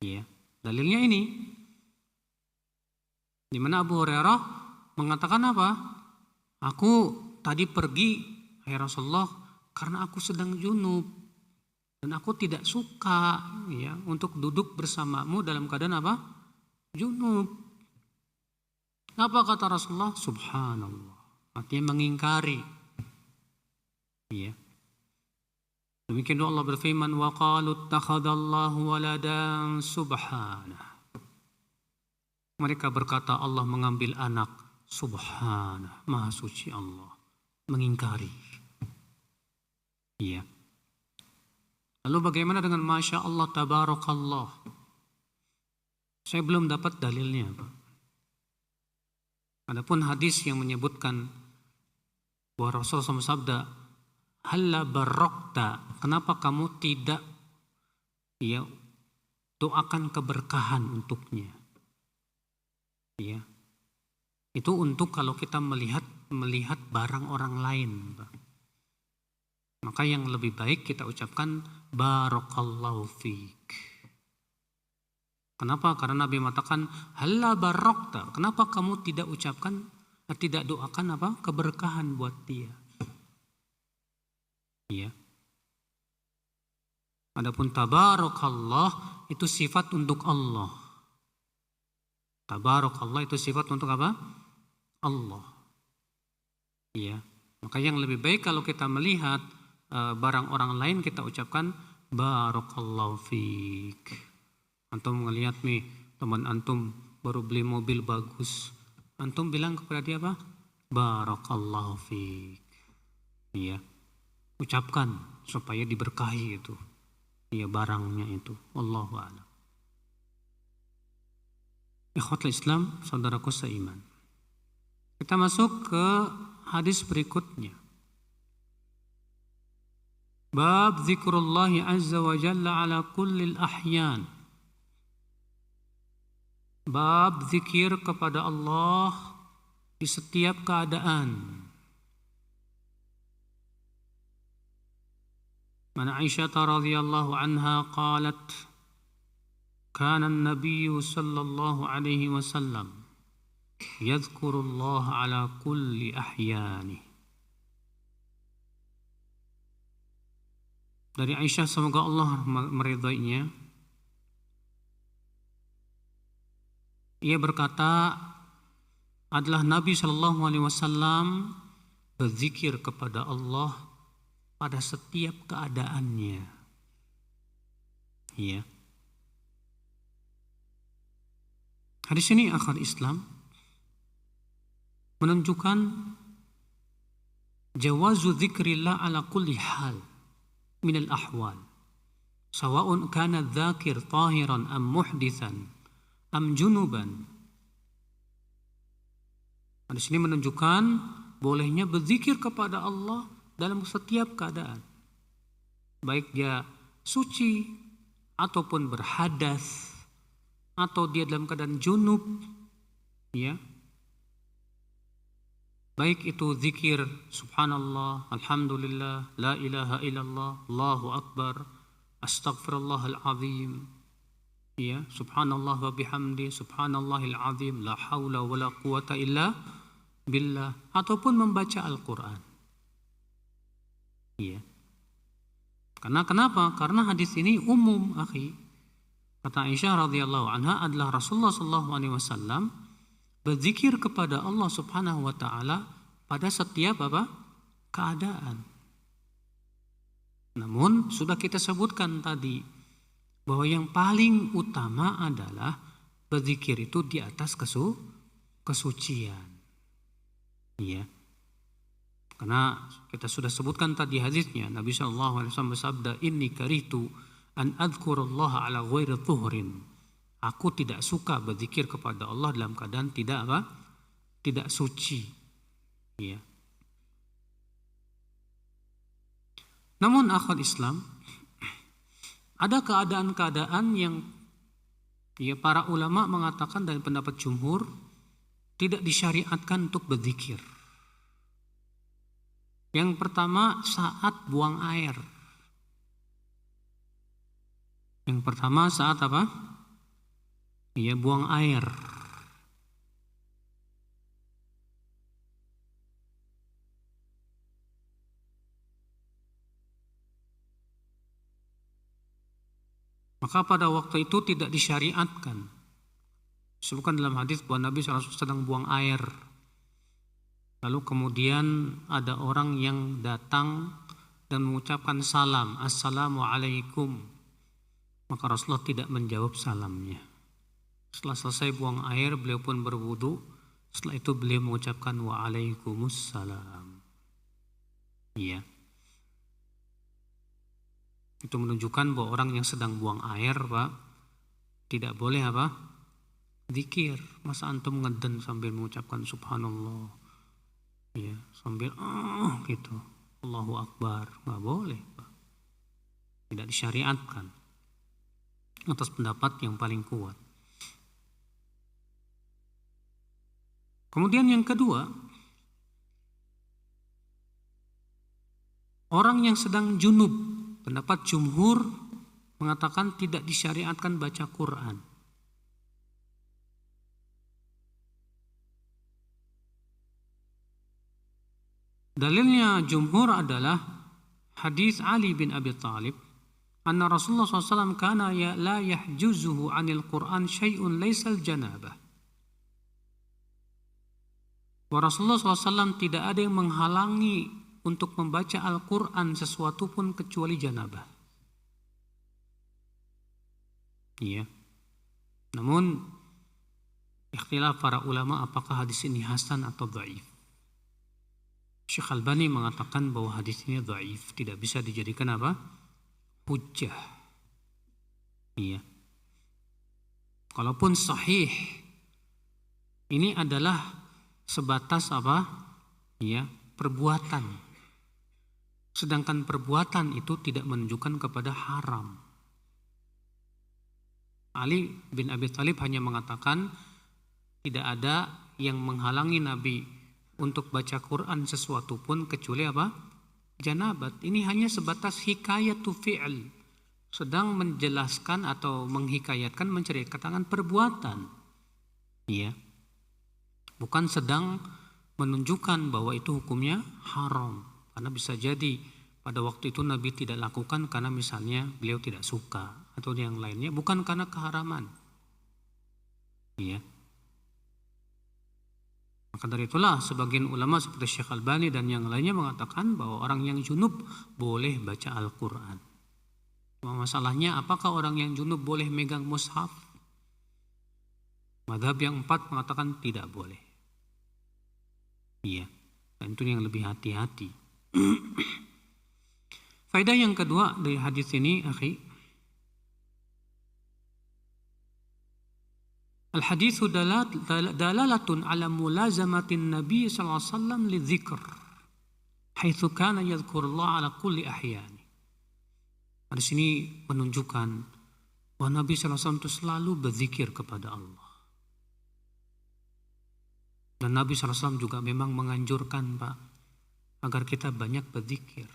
Ya, dalilnya ini. Di mana Abu Hurairah mengatakan apa? Aku tadi pergi, ya Rasulullah, karena aku sedang junub dan aku tidak suka ya untuk duduk bersamamu dalam keadaan apa? Junub. Apa kata Rasulullah? Subhanallah. Artinya mengingkari. Ya. Demikian Allah berfirman, wa qalu ittakhadallahu waladan subhanah. Mereka berkata Allah mengambil anak. Subhanah, maha suci Allah. Mengingkari. Iya. Lalu bagaimana dengan Masya Allah, Tabarakallah? Saya belum dapat dalilnya, Pak. Adapun hadis yang menyebutkan bahwa Rasulullah SAW sabda, halla barokta, kenapa kamu tidak ya doakan keberkahan untuknya? Ya, itu untuk kalau kita melihat barang orang lain, Pak. Maka yang lebih baik kita ucapkan barakallahu fiik. Kenapa? Karena Nabi mengatakan halla barokta. Kenapa kamu tidak doakan apa? Keberkahan buat dia. Ya. Adapun tabarakallah itu sifat untuk Allah. Tabarakallah itu sifat untuk apa? Allah. Ya. Maka yang lebih baik kalau kita melihat barang orang lain kita ucapkan barakallahu fiik. Antum ngelihat nih teman antum baru beli mobil bagus, antum bilang kepada dia apa? Barakallahu fiik. Iya, ucapkan supaya diberkahi itu, iya barangnya itu. Wallahu a'lam. Ikhwatul Islam, saudaraku seiman. Kita masuk ke hadis berikutnya. Bab zikrullahi azza wa jalla ala kullil ahyan. Bab zikir kepada Allah di setiap keadaan. Man Aisyah radhiyallahu anha qalat, kana an-nabiy sallallahu alaihi wasallam yadhkurullah ala kulli ahyani. Dari Aisyah, semoga Allah meridainya, ia berkata, adalah Nabi Shallallahu Alaihi Wasallam berzikir kepada Allah pada setiap keadaannya. Ya. Hadis ini akhir Islam menunjukkan jawazu dzikrillah ala kulli hal min al-ahwal, sawa'un kana dzakir tahiran am muhditsan am junuban. Di sini menunjukkan bolehnya berzikir kepada Allah dalam setiap keadaan, baik dia suci ataupun berhadas atau dia dalam keadaan junub, ya. Baik itu zikir subhanallah, alhamdulillah, la ilaha illallah, Allahu akbar, astaghfirullahal azim. Ya, subhanallah wa bihamdi, subhanallahil azim, la haula wa la quwata illa billah, ataupun membaca Al-Quran. Ya. Karena kenapa? Karena hadis ini umum, akhi. Kata Aisyah radhiyallahu anha adalah Rasulullah sallallahu alaihi wasallam berzikir kepada Allah subhanahu wa ta'ala pada setiap apa? Keadaan. Namun sudah kita sebutkan tadi bahwa yang paling utama adalah berzikir itu di atas kesucian. Iya. Karena kita sudah sebutkan tadi hadisnya, Nabi SAW bersabda, inni karihtu an adzkurullaha ala ghairi thuhrin. Aku tidak suka berzikir kepada Allah dalam keadaan tidak apa? Tidak suci. Iya. Namun akhwat Islam, ada keadaan-keadaan yang ya para ulama mengatakan dari pendapat jumhur tidak disyariatkan untuk berzikir. Yang pertama saat buang air. Yang pertama saat apa? Ya, buang air. Maka pada waktu itu tidak disyariatkan. Disebutkan dalam hadis bahwa Nabi SAW sedang buang air. Lalu kemudian ada orang yang datang dan mengucapkan salam, Assalamualaikum. Maka Rasulullah tidak menjawab salamnya. Setelah selesai buang air, beliau pun berwudu. Setelah itu beliau mengucapkan Waalaikumsalam. Iya. Itu menunjukkan bahwa orang yang sedang buang air, Pak, tidak boleh apa? Zikir. Masa antum ngeden sambil mengucapkan subhanallah. Ya, sambil gitu. Allahu Akbar. Nggak boleh, Pak. Tidak disyariatkan. Atas pendapat yang paling kuat. Kemudian yang kedua, orang yang sedang junub, pendapat jumhur mengatakan tidak disyariatkan baca Quran. Dalilnya jumhur adalah hadis Ali bin Abi Thalib, anna Rasulullah SAW kana la yahjuzuhu anil Quran syai'un laisal janabah. Bahwa Rasulullah SAW tidak ada yang menghalangi untuk membaca Al-Quran sesuatu pun kecuali janabah. Iya. Namun ikhtilaf para ulama apakah hadis ini hasan atau dhaif. Syekh Albani mengatakan bahwa hadis ini dhaif, tidak bisa dijadikan apa? Hujjah. Iya. Kalaupun sahih, ini adalah sebatas apa? Ya, perbuatan. Sedangkan perbuatan itu tidak menunjukkan kepada haram. Ali bin Abi Thalib hanya mengatakan tidak ada yang menghalangi Nabi untuk baca Quran sesuatu pun kecuali apa? Janabat. Ini hanya sebatas hikayatu fi'l. Sedang menjelaskan atau menghikayatkan, menceritakan perbuatan. Iya. Bukan sedang menunjukkan bahwa itu hukumnya haram. Karena bisa jadi pada waktu itu Nabi tidak lakukan karena misalnya beliau tidak suka atau yang lainnya, bukan karena keharaman. Iya. Maka dari itulah sebagian ulama seperti Syekh Albani dan yang lainnya mengatakan bahwa orang yang junub boleh baca Al-Quran. Cuma masalahnya apakah orang yang junub boleh megang mushaf? Mazhab yang 4 mengatakan tidak boleh. Iya, dan itu yang lebih hati-hati. Faedah yang kedua dari hadis ini, akhi, al-haditsu dalalatun ala mulazamatin Nabi sallallahu alaihi wasallam lidzikr, haitsu kana yadhkurullah ala kulli ahyani. Hadis ini menunjukkan bahwa Nabi sallallahu alaihi wasallam itu selalu berzikir kepada Allah. Dan Nabi SAW juga memang menganjurkan, Pak, agar kita banyak berzikir.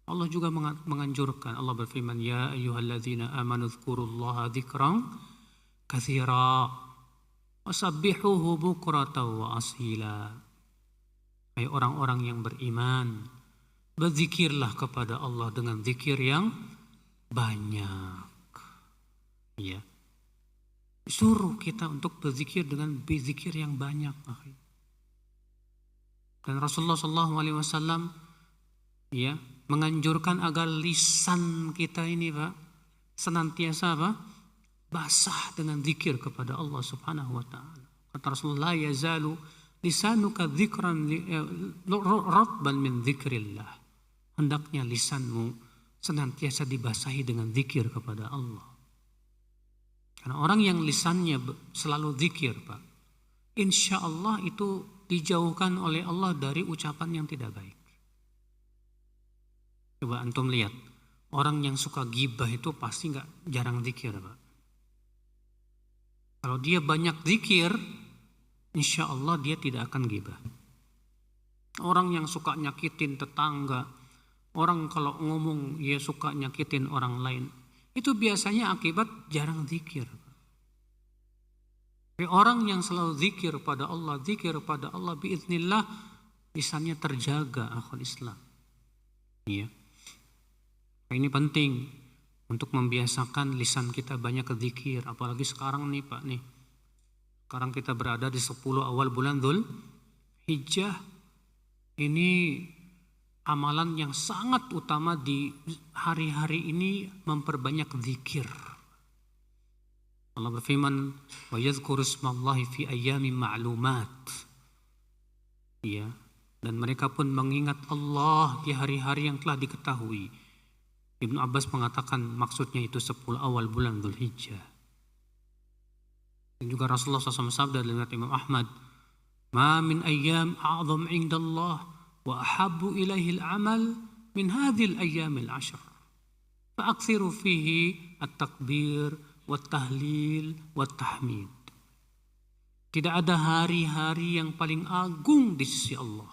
Allah juga menganjurkan. Allah berfirman, Ya ayyuhalladzina amanu dzkurullaha dzikran katsira wasabbihuhu bukratan wa asila. Hai orang-orang yang beriman, berzikirlah kepada Allah dengan zikir yang banyak. Ya. Suruh kita untuk berzikir dengan berzikir yang banyak. Dan Rasulullah SAW ya, menganjurkan agar lisan kita ini, Pak, senantiasa apa? Basah dengan zikir kepada Allah Subhanahu wa taala. Kata Rasulullah, la yazalu lisanuka dzikran ratban min dzikrillah. Hendaknya lisanmu senantiasa dibasahi dengan zikir kepada Allah. Karena orang yang lisannya selalu zikir, Pak, insya Allah itu dijauhkan oleh Allah dari ucapan yang tidak baik. Coba antum lihat, orang yang suka gibah itu pasti jarang zikir, Pak. Kalau dia banyak zikir, insya Allah dia tidak akan gibah. Orang yang suka nyakitin tetangga, orang kalau ngomong dia suka nyakitin orang lain, itu biasanya akibat jarang zikir. Tapi orang yang selalu zikir pada Allah biiznillah lisannya terjaga, akhwal Islam. Iya. Ini penting untuk membiasakan lisan kita banyak ke zikir, apalagi sekarang nih Pak nih. Sekarang kita berada di 10 awal bulan Dzulhijjah. Ini amalan yang sangat utama di hari-hari ini, memperbanyak zikir. Allah berfirman, wa yadhkuru ismallahi fi ayyamin ma'lumat. Ya, dan mereka pun mengingat Allah di hari-hari yang telah diketahui. Ibnu Abbas mengatakan maksudnya itu 10 awal bulan Dzulhijjah. Dan juga Rasulullah SAW sabda dalam riwayat Imam Ahmad, ma min ayyam a'zam 'indallah wa ahabbu ilaihi al-amal min hadhil ayyamil 'ashr. Fa'akthiru fihi at-takbir wat-tahlil wat-tahmid. Tidak ada hari-hari yang paling agung di sisi Allah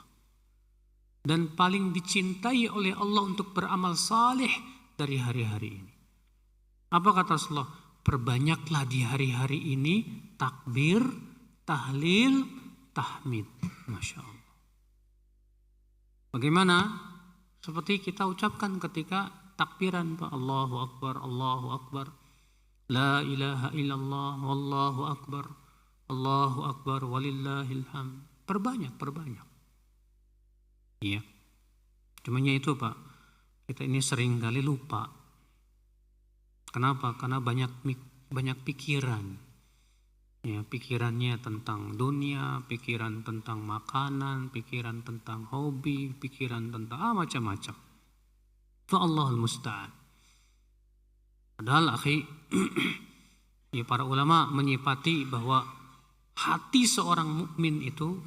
dan paling dicintai oleh Allah untuk beramal saleh dari hari-hari ini. Apa kata Rasulullah? Perbanyaklah di hari-hari ini takbir, tahlil, tahmid. Masya Allah. Bagaimana? Seperti kita ucapkan ketika takbiran, Pak. Allahu Akbar, Allahu Akbar. La ilaha illallah, wallahu akbar, Allahu akbar, walillahil hamd. Perbanyak. Iya. Cumanya itu Pak, kita ini sering kali lupa. Kenapa? Karena banyak pikiran. Ya, pikirannya tentang dunia, pikiran tentang makanan, pikiran tentang hobi, pikiran tentang macam-macam. Fa'allahul musta'an. Padahal akhi, ya para ulama menyifati bahwa hati seorang mukmin itu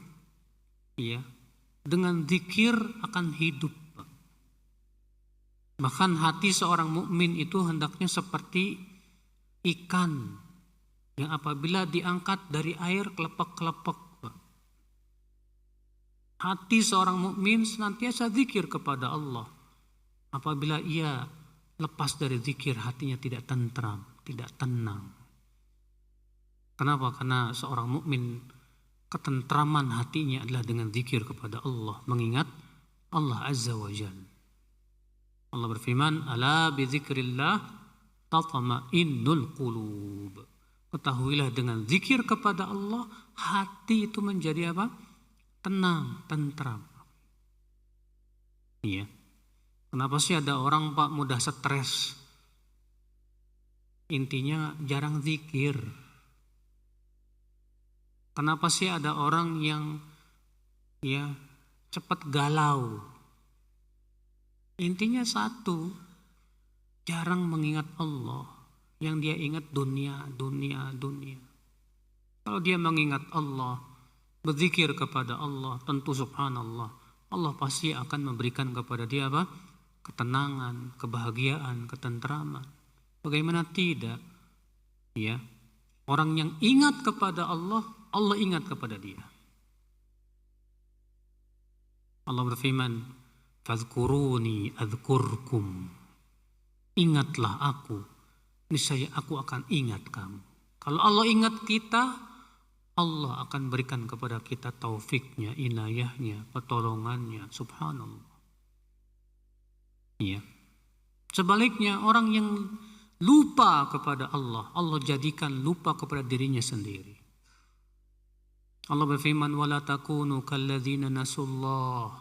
ya dengan zikir akan hidup. Bahkan hati seorang mukmin itu hendaknya seperti ikan yang apabila diangkat dari air kelepek-kelepek. Hati seorang mukmin senantiasa zikir kepada Allah. Apabila ia lepas dari zikir, hatinya tidak tentram, tidak tenang. Kenapa? Karena seorang mukmin ketentraman hatinya adalah dengan zikir kepada Allah, mengingat Allah Azza wa Jalla. Allah berfirman, ala bi dzikrillah tatma'innul qulub. Ketahuilah dengan zikir kepada Allah, hati itu menjadi apa? Tenang, tentram. Iya. Kenapa sih ada orang Pak mudah stres? Intinya jarang zikir. Kenapa sih ada orang yang ya cepat galau? Intinya satu, jarang mengingat Allah. Yang dia ingat dunia. Kalau dia mengingat Allah, berzikir kepada Allah, tentu subhanallah, Allah pasti akan memberikan kepada dia apa? Ketenangan, kebahagiaan, ketentraman. Bagaimana tidak? Ya, orang yang ingat kepada Allah, Allah ingat kepada dia. Allah berfirman, "Fadhkuruni adzkurkum." Ingatlah aku, niscaya aku akan ingat kamu. Kalau Allah ingat kita, Allah akan berikan kepada kita taufiknya, inayahnya, pertolongannya, subhanallah. Iya. Sebaliknya orang yang lupa kepada Allah, Allah jadikan lupa kepada dirinya sendiri. Allah berfirman, "Wala takunu kalladzina nasullah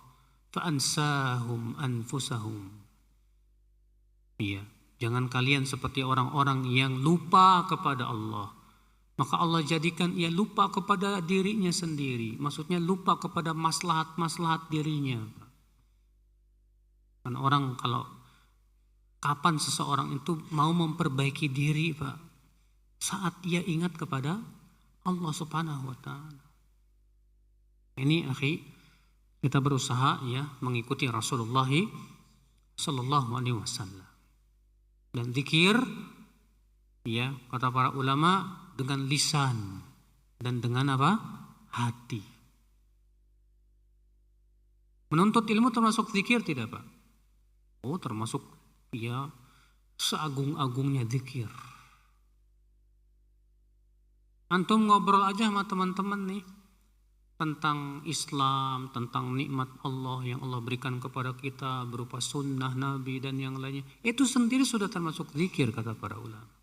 fa'ansahum anfusahum." Iya, jangan kalian seperti orang-orang yang lupa kepada Allah. Maka Allah jadikan ia lupa kepada dirinya sendiri. Maksudnya lupa kepada maslahat-maslahat dirinya. Kan orang kalau kapan seseorang itu mau memperbaiki diri Pak, saat ia ingat kepada Allah Subhanahu wa taala. Ini akhi, kita berusaha ya mengikuti Rasulullah sallallahu alaihi wasallam. Dan zikir ya kata para ulama dengan lisan dan dengan apa? Hati. Menuntut ilmu termasuk zikir tidak Pak? Oh, termasuk ya seagung-agungnya zikir. Antum ngobrol aja sama teman-teman nih tentang Islam, tentang nikmat Allah yang Allah berikan kepada kita berupa sunnah Nabi dan yang lainnya. Itu sendiri sudah termasuk zikir kata para ulama.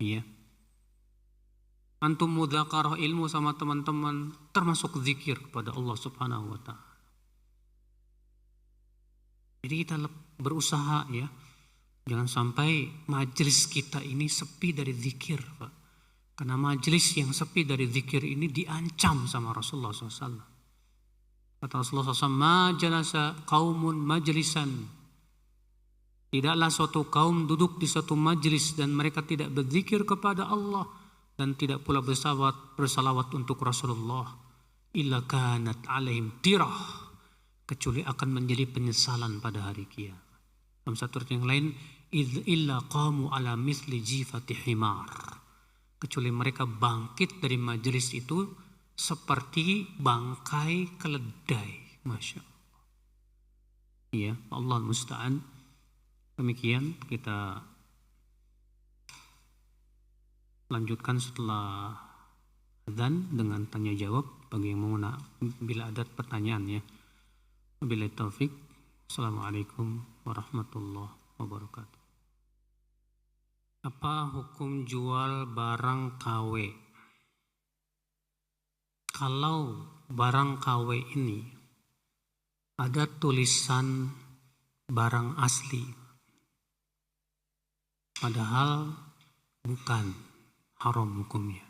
Iya. Antum mudzakarah ilmu sama teman-teman termasuk zikir kepada Allah Subhanahu wa taala. Jadi kita berusaha ya, jangan sampai majelis kita ini sepi dari zikir, Pak. Karena majelis yang sepi dari zikir ini diancam sama Rasulullah SAW. Kata Rasulullah SAW, ma jalasa qaumun majlisan. Tidaklah suatu kaum duduk di suatu majelis dan mereka tidak berzikir kepada Allah dan tidak pula bersalawat untuk Rasulullah, illa kanat alaihim tirah, kecuali akan menjadi penyesalan pada hari kiamat. Dalam satu ayat yang lain, illa qamu ala misli jifati himar, kecuali mereka bangkit dari majelis itu seperti bangkai keledai. Masya Allah. Iya, Allah musta'an. Demikian kita lanjutkan setelah adzan dengan tanya jawab bagi yang mau bila ada pertanyaan ya. Wabillahi taufik. Assalamualaikum warahmatullahi wabarakatuh. Apa hukum jual barang KW? Kalau barang KW ini ada tulisan barang asli, padahal bukan, haram hukumnya.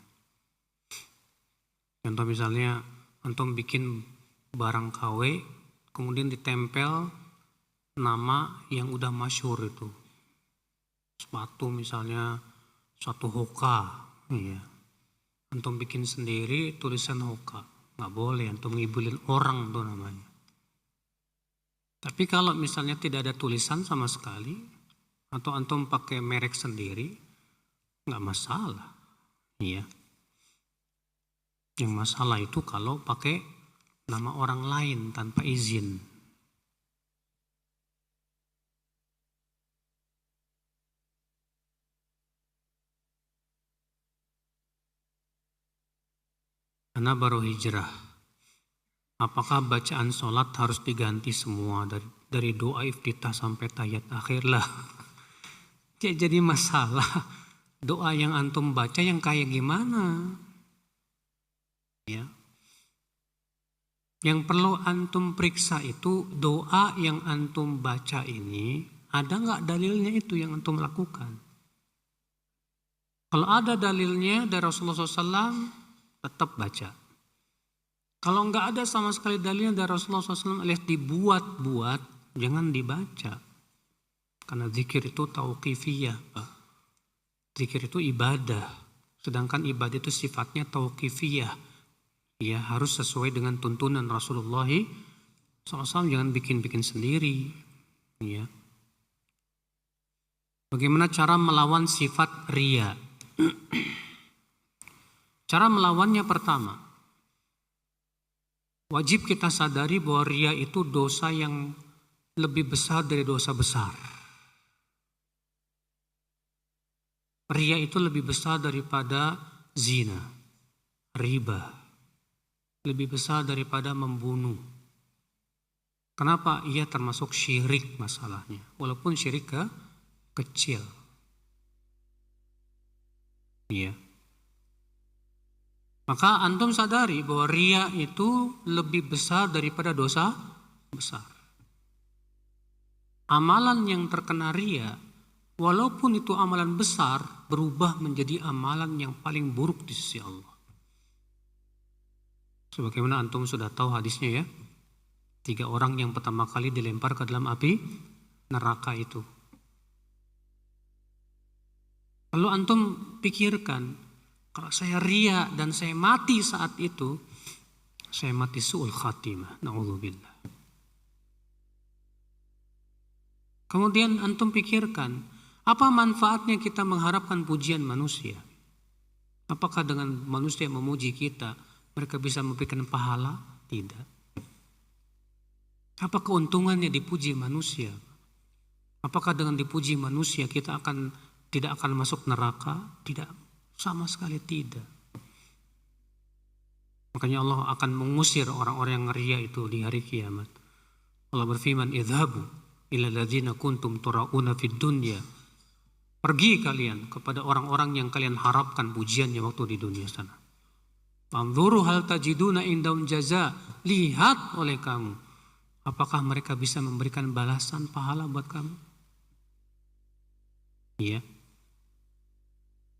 Contoh misalnya antum bikin barang KW kemudian ditempel nama yang udah masyhur itu. Sepatu misalnya suatu Hoka, iya. Antum bikin sendiri tulisan Hoka, nggak boleh, antum ngibulin orang tuh namanya. Tapi kalau misalnya tidak ada tulisan sama sekali, atau antum pakai merek sendiri, nggak masalah, iya. Yang masalah itu kalau pakai nama orang lain tanpa izin. Karena baru hijrah. Apakah bacaan sholat harus diganti semua dari doa iftitah sampai tahiyat akhir lah? Jadi masalah doa yang antum baca yang kayak gimana? Ya. Yang perlu antum periksa itu doa yang antum baca ini ada nggak dalilnya itu yang antum lakukan? Kalau ada dalilnya dari Rasulullah SAW, tetap baca. Kalau nggak ada sama sekali dalilnya dari Rasulullah SAW alias dibuat-buat, jangan dibaca. Karena zikir itu tauqifiyah, Pak. Zikir itu ibadah. Sedangkan ibadah itu sifatnya tauqifiyah. Ya, harus sesuai dengan tuntunan Rasulullah SAW, jangan bikin-bikin sendiri. Ya. Bagaimana cara melawan sifat riya? Cara melawannya pertama, wajib kita sadari bahwa riya itu dosa yang lebih besar dari dosa besar. Riya itu lebih besar daripada zina, riba, lebih besar daripada membunuh. Kenapa? Ia termasuk syirik masalahnya, walaupun syirik kecil. Iya. Maka antum sadari bahwa riya itu lebih besar daripada dosa besar. Amalan yang terkena riya, walaupun itu amalan besar, berubah menjadi amalan yang paling buruk di sisi Allah. Sebagaimana antum sudah tahu hadisnya ya. 3 orang yang pertama kali dilempar ke dalam api neraka itu. Lalu antum pikirkan, kalau saya riya dan saya mati saat itu, saya mati su'ul khatimah. Na'udzubillah. Kemudian antum pikirkan, apa manfaatnya kita mengharapkan pujian manusia? Apakah dengan manusia memuji kita, mereka bisa memberikan pahala? Tidak. Apa keuntungannya dipuji manusia? Apakah dengan dipuji manusia kita tidak akan masuk neraka? Tidak. Sama sekali tidak. Makanya Allah akan mengusir orang-orang yang ria itu di hari kiamat. Allah berfirman, idhabu ila ladzina kuntum turauna fid dunya. Pergi kalian kepada orang-orang yang kalian harapkan pujiannya waktu di dunia sana. Anzuru hal tajiduna indahum jaza. Lihat oleh kamu, apakah mereka bisa memberikan balasan pahala buat kamu? Iya.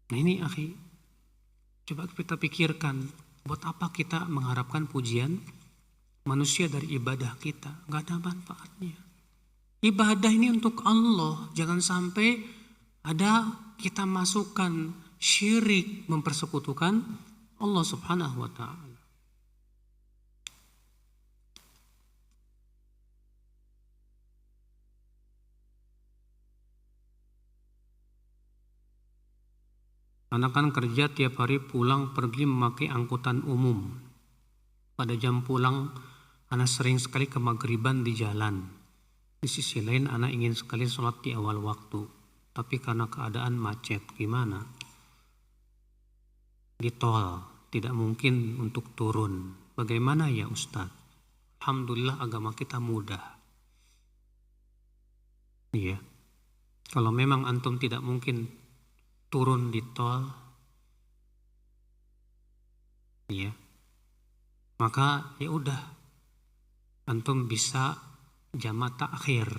Nah ini akhi, coba kita pikirkan, buat apa kita mengharapkan pujian manusia dari ibadah kita? Gak ada manfaatnya. Ibadah ini untuk Allah, jangan sampai ada kita masukkan syirik, mempersekutukan Allah subhanahu wa ta'ala. Anak kan kerja tiap hari, pulang pergi memakai angkutan umum. Pada jam pulang, anak sering sekali kemagriban di jalan. Di sisi lain, anak ingin sekali sholat di awal waktu. Tapi karena keadaan macet, gimana? Di tol, tidak mungkin untuk turun. Bagaimana ya Ustadz? Alhamdulillah agama kita mudah. Iya. Kalau memang antum tidak mungkin turun di tol, ya, maka ya udah, antum bisa jamak takhir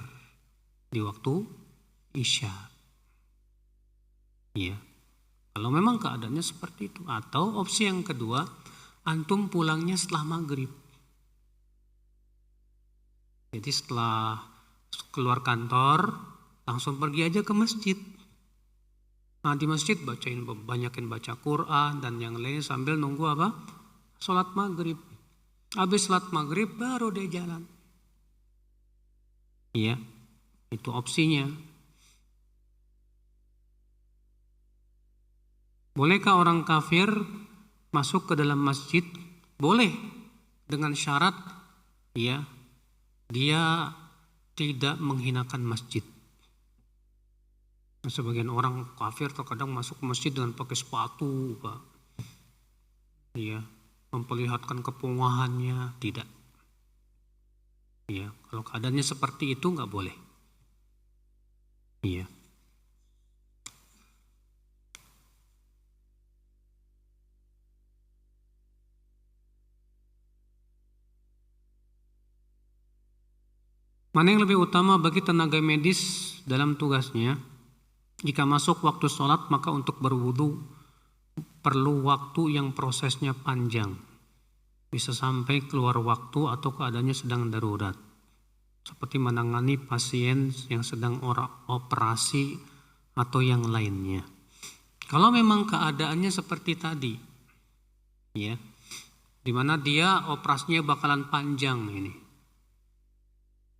di waktu isya, ya. Kalau memang keadaannya seperti itu, atau opsi yang kedua, antum pulangnya setelah maghrib. Jadi setelah keluar kantor, langsung pergi aja ke masjid. Nah di masjid banyakin baca Quran dan yang lain sambil nunggu apa? Sholat maghrib. Habis sholat maghrib baru dia jalan. Iya, itu opsinya. Bolehkah orang kafir masuk ke dalam masjid? Boleh, dengan syarat ya dia tidak menghinakan masjid. Sebagian orang kafir terkadang masuk ke masjid dengan pakai sepatu, Pak. Iya, memperlihatkan kepungahannya, tidak. Iya, kalau keadaannya seperti itu nggak boleh. Iya. Mana yang lebih utama bagi tenaga medis dalam tugasnya? Jika masuk waktu sholat, maka untuk berwudu perlu waktu yang prosesnya panjang. Bisa sampai keluar waktu atau keadaannya sedang darurat. Seperti menangani pasien yang sedang operasi atau yang lainnya. Kalau memang keadaannya seperti tadi, ya, dimana dia operasinya bakalan panjang ini,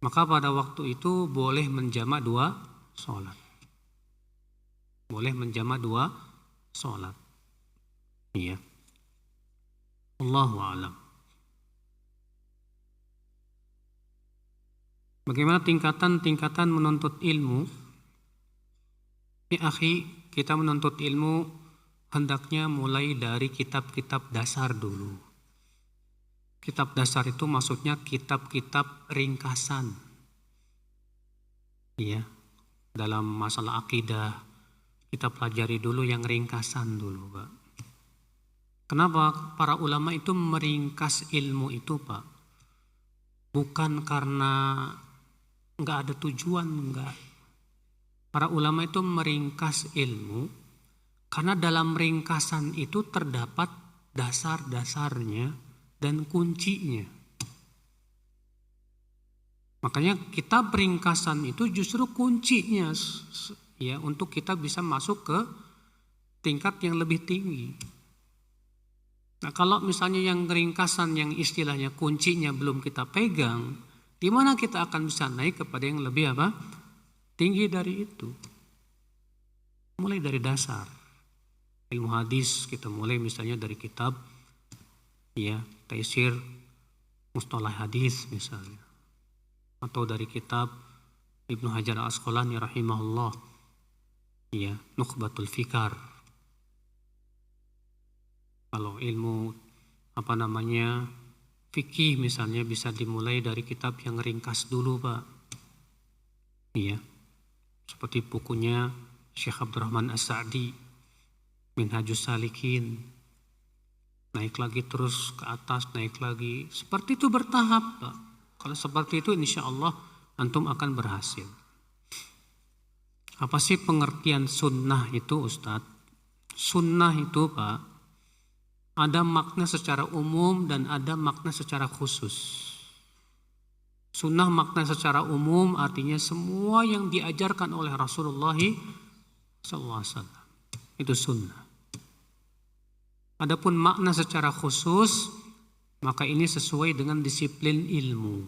maka pada waktu itu boleh menjamak 2 sholat. Boleh menjamak 2 sholat. Iya. Allahu a'lam. Bagaimana tingkatan menuntut ilmu? Ya akhi, kita menuntut ilmu hendaknya mulai dari kitab-kitab dasar dulu. Kitab dasar itu maksudnya kitab-kitab ringkasan. Iya. Dalam masalah akidah, kita pelajari dulu yang ringkasan dulu, Pak. Kenapa para ulama itu meringkas ilmu itu, Pak? Bukan karena nggak ada tujuan, enggak. Para ulama itu meringkas ilmu karena dalam ringkasan itu terdapat dasar-dasarnya dan kuncinya. Makanya kitab ringkasan itu justru kuncinya, ya, untuk kita bisa masuk ke tingkat yang lebih tinggi. Nah, kalau misalnya yang ringkasan yang istilahnya kuncinya belum kita pegang, di mana kita akan bisa naik kepada yang lebih apa? Tinggi dari itu. Mulai dari dasar. Ilmu hadis kita mulai misalnya dari kitab ya, Taisir Mustalah Hadis misalnya. Atau dari kitab Ibnu Hajar Al-Asqalani rahimahullah, ya, Nukhbatul Fikar. Kalau ilmu fikih misalnya bisa dimulai dari kitab yang ringkas dulu, Pak. Iya. Seperti bukunya Syekh Abdurrahman As-Sa'di, Minhajus Salikin. Naik lagi terus ke atas, naik lagi. Seperti itu bertahap, Pak. Kalau seperti itu insya Allah antum akan berhasil. Apa sih pengertian sunnah itu, Ustadz? Sunnah itu, Pak, ada makna secara umum dan ada makna secara khusus. Sunnah makna secara umum artinya semua yang diajarkan oleh Rasulullah SAW. Itu sunnah. Adapun makna secara khusus, maka ini sesuai dengan disiplin ilmu.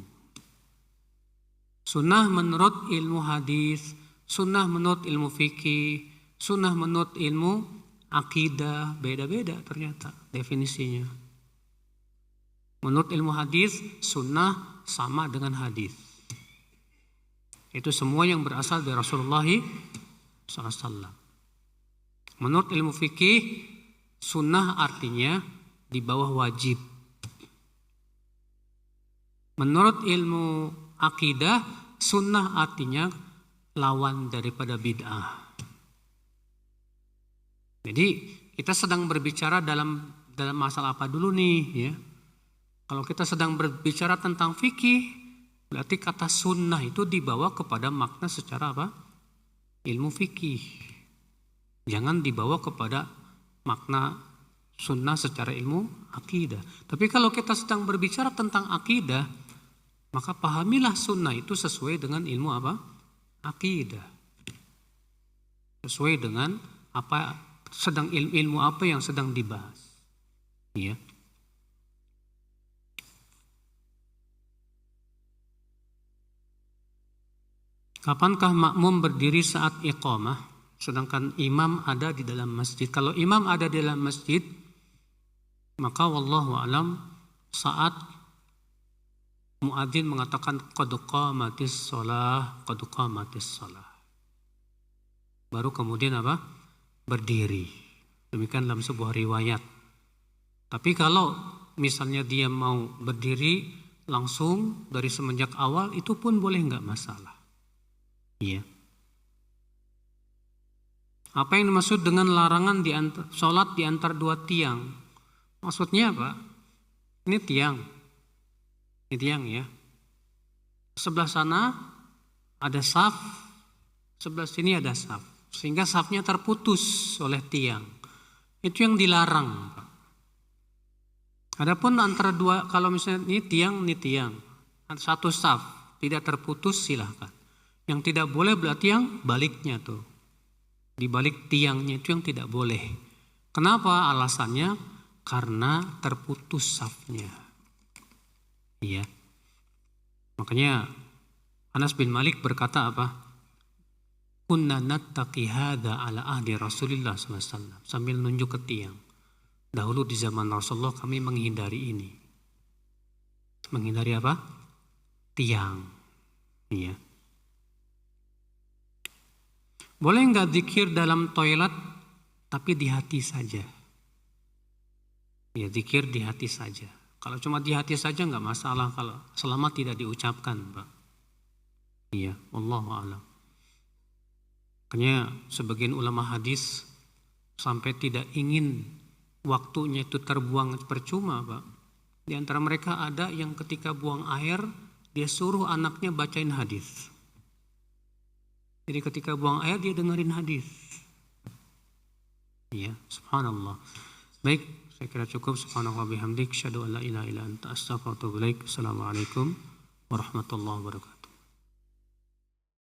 Sunnah menurut ilmu hadis, sunnah menurut ilmu fikih, sunnah menurut ilmu akidah, beda-beda ternyata definisinya. Menurut ilmu hadis, sunnah sama dengan hadis. Itu semua yang berasal dari Rasulullah SAW. Menurut ilmu fikih, sunnah artinya di bawah wajib. Menurut ilmu akidah, sunnah artinya lawan daripada bid'ah. Jadi kita sedang berbicara dalam masalah apa dulu nih ya? Kalau kita sedang berbicara tentang fikih, berarti kata sunnah itu dibawa kepada makna secara apa? Ilmu fikih. Jangan dibawa kepada makna sunnah secara ilmu akidah. Tapi kalau kita sedang berbicara tentang akidah, maka pahamilah sunnah itu sesuai dengan ilmu apa? Akidah. Sesuai dengan apa sedang ilmu apa yang sedang dibahas. Ya. Kapankah makmum berdiri saat iqamah sedangkan imam ada di dalam masjid? Kalau imam ada di dalam masjid, maka wallahu alam saat muadzin mengatakan qad qamatis shalah, qad qamatis shalah, baru kemudian apa? Berdiri. Demikian dalam sebuah riwayat. Tapi kalau misalnya dia mau berdiri langsung dari semenjak awal, itu pun boleh, nggak masalah. Iya. Apa yang dimaksud dengan larangan sholat di antara dua tiang? Maksudnya apa? Ini tiang. Ini tiang ya. Sebelah sana ada saf, sebelah sini ada saf. Sehingga safnya terputus oleh tiang. Itu yang dilarang. Adapun antara dua, kalau misalnya ini tiang, satu saf tidak terputus silahkan. Yang tidak boleh berarti yang baliknya tuh. Di balik tiangnya itu yang tidak boleh. Kenapa? Alasannya karena terputus safnya. Iya. Makanya Anas bin Malik berkata apa? Kunna nattaqi hadza ala ahdi Rasulillah SAW. Sambil nunjuk ke tiang. Dahulu di zaman Rasulullah kami menghindari ini. Menghindari apa? Tiang. Iya. Boleh nggak zikir dalam toilet tapi di hati saja? Ya, zikir di hati saja. Kalau cuma di hati saja nggak masalah kalau selama tidak diucapkan, Pak. Iya, wallahu a'lam. Makanya sebagian ulama hadis sampai tidak ingin waktunya itu terbuang percuma, Pak. Di antara mereka ada yang ketika buang air, dia suruh anaknya bacain hadis. Jadi ketika buang air dia dengerin hadis. Iya, subhanallah. Baik, saya kira cukup. Subhanallah bihamdik, syahadu an la ilaha illa anta astaghfiruka wa atubu ilaik. Assalamualaikum warahmatullahi wabarakatuh.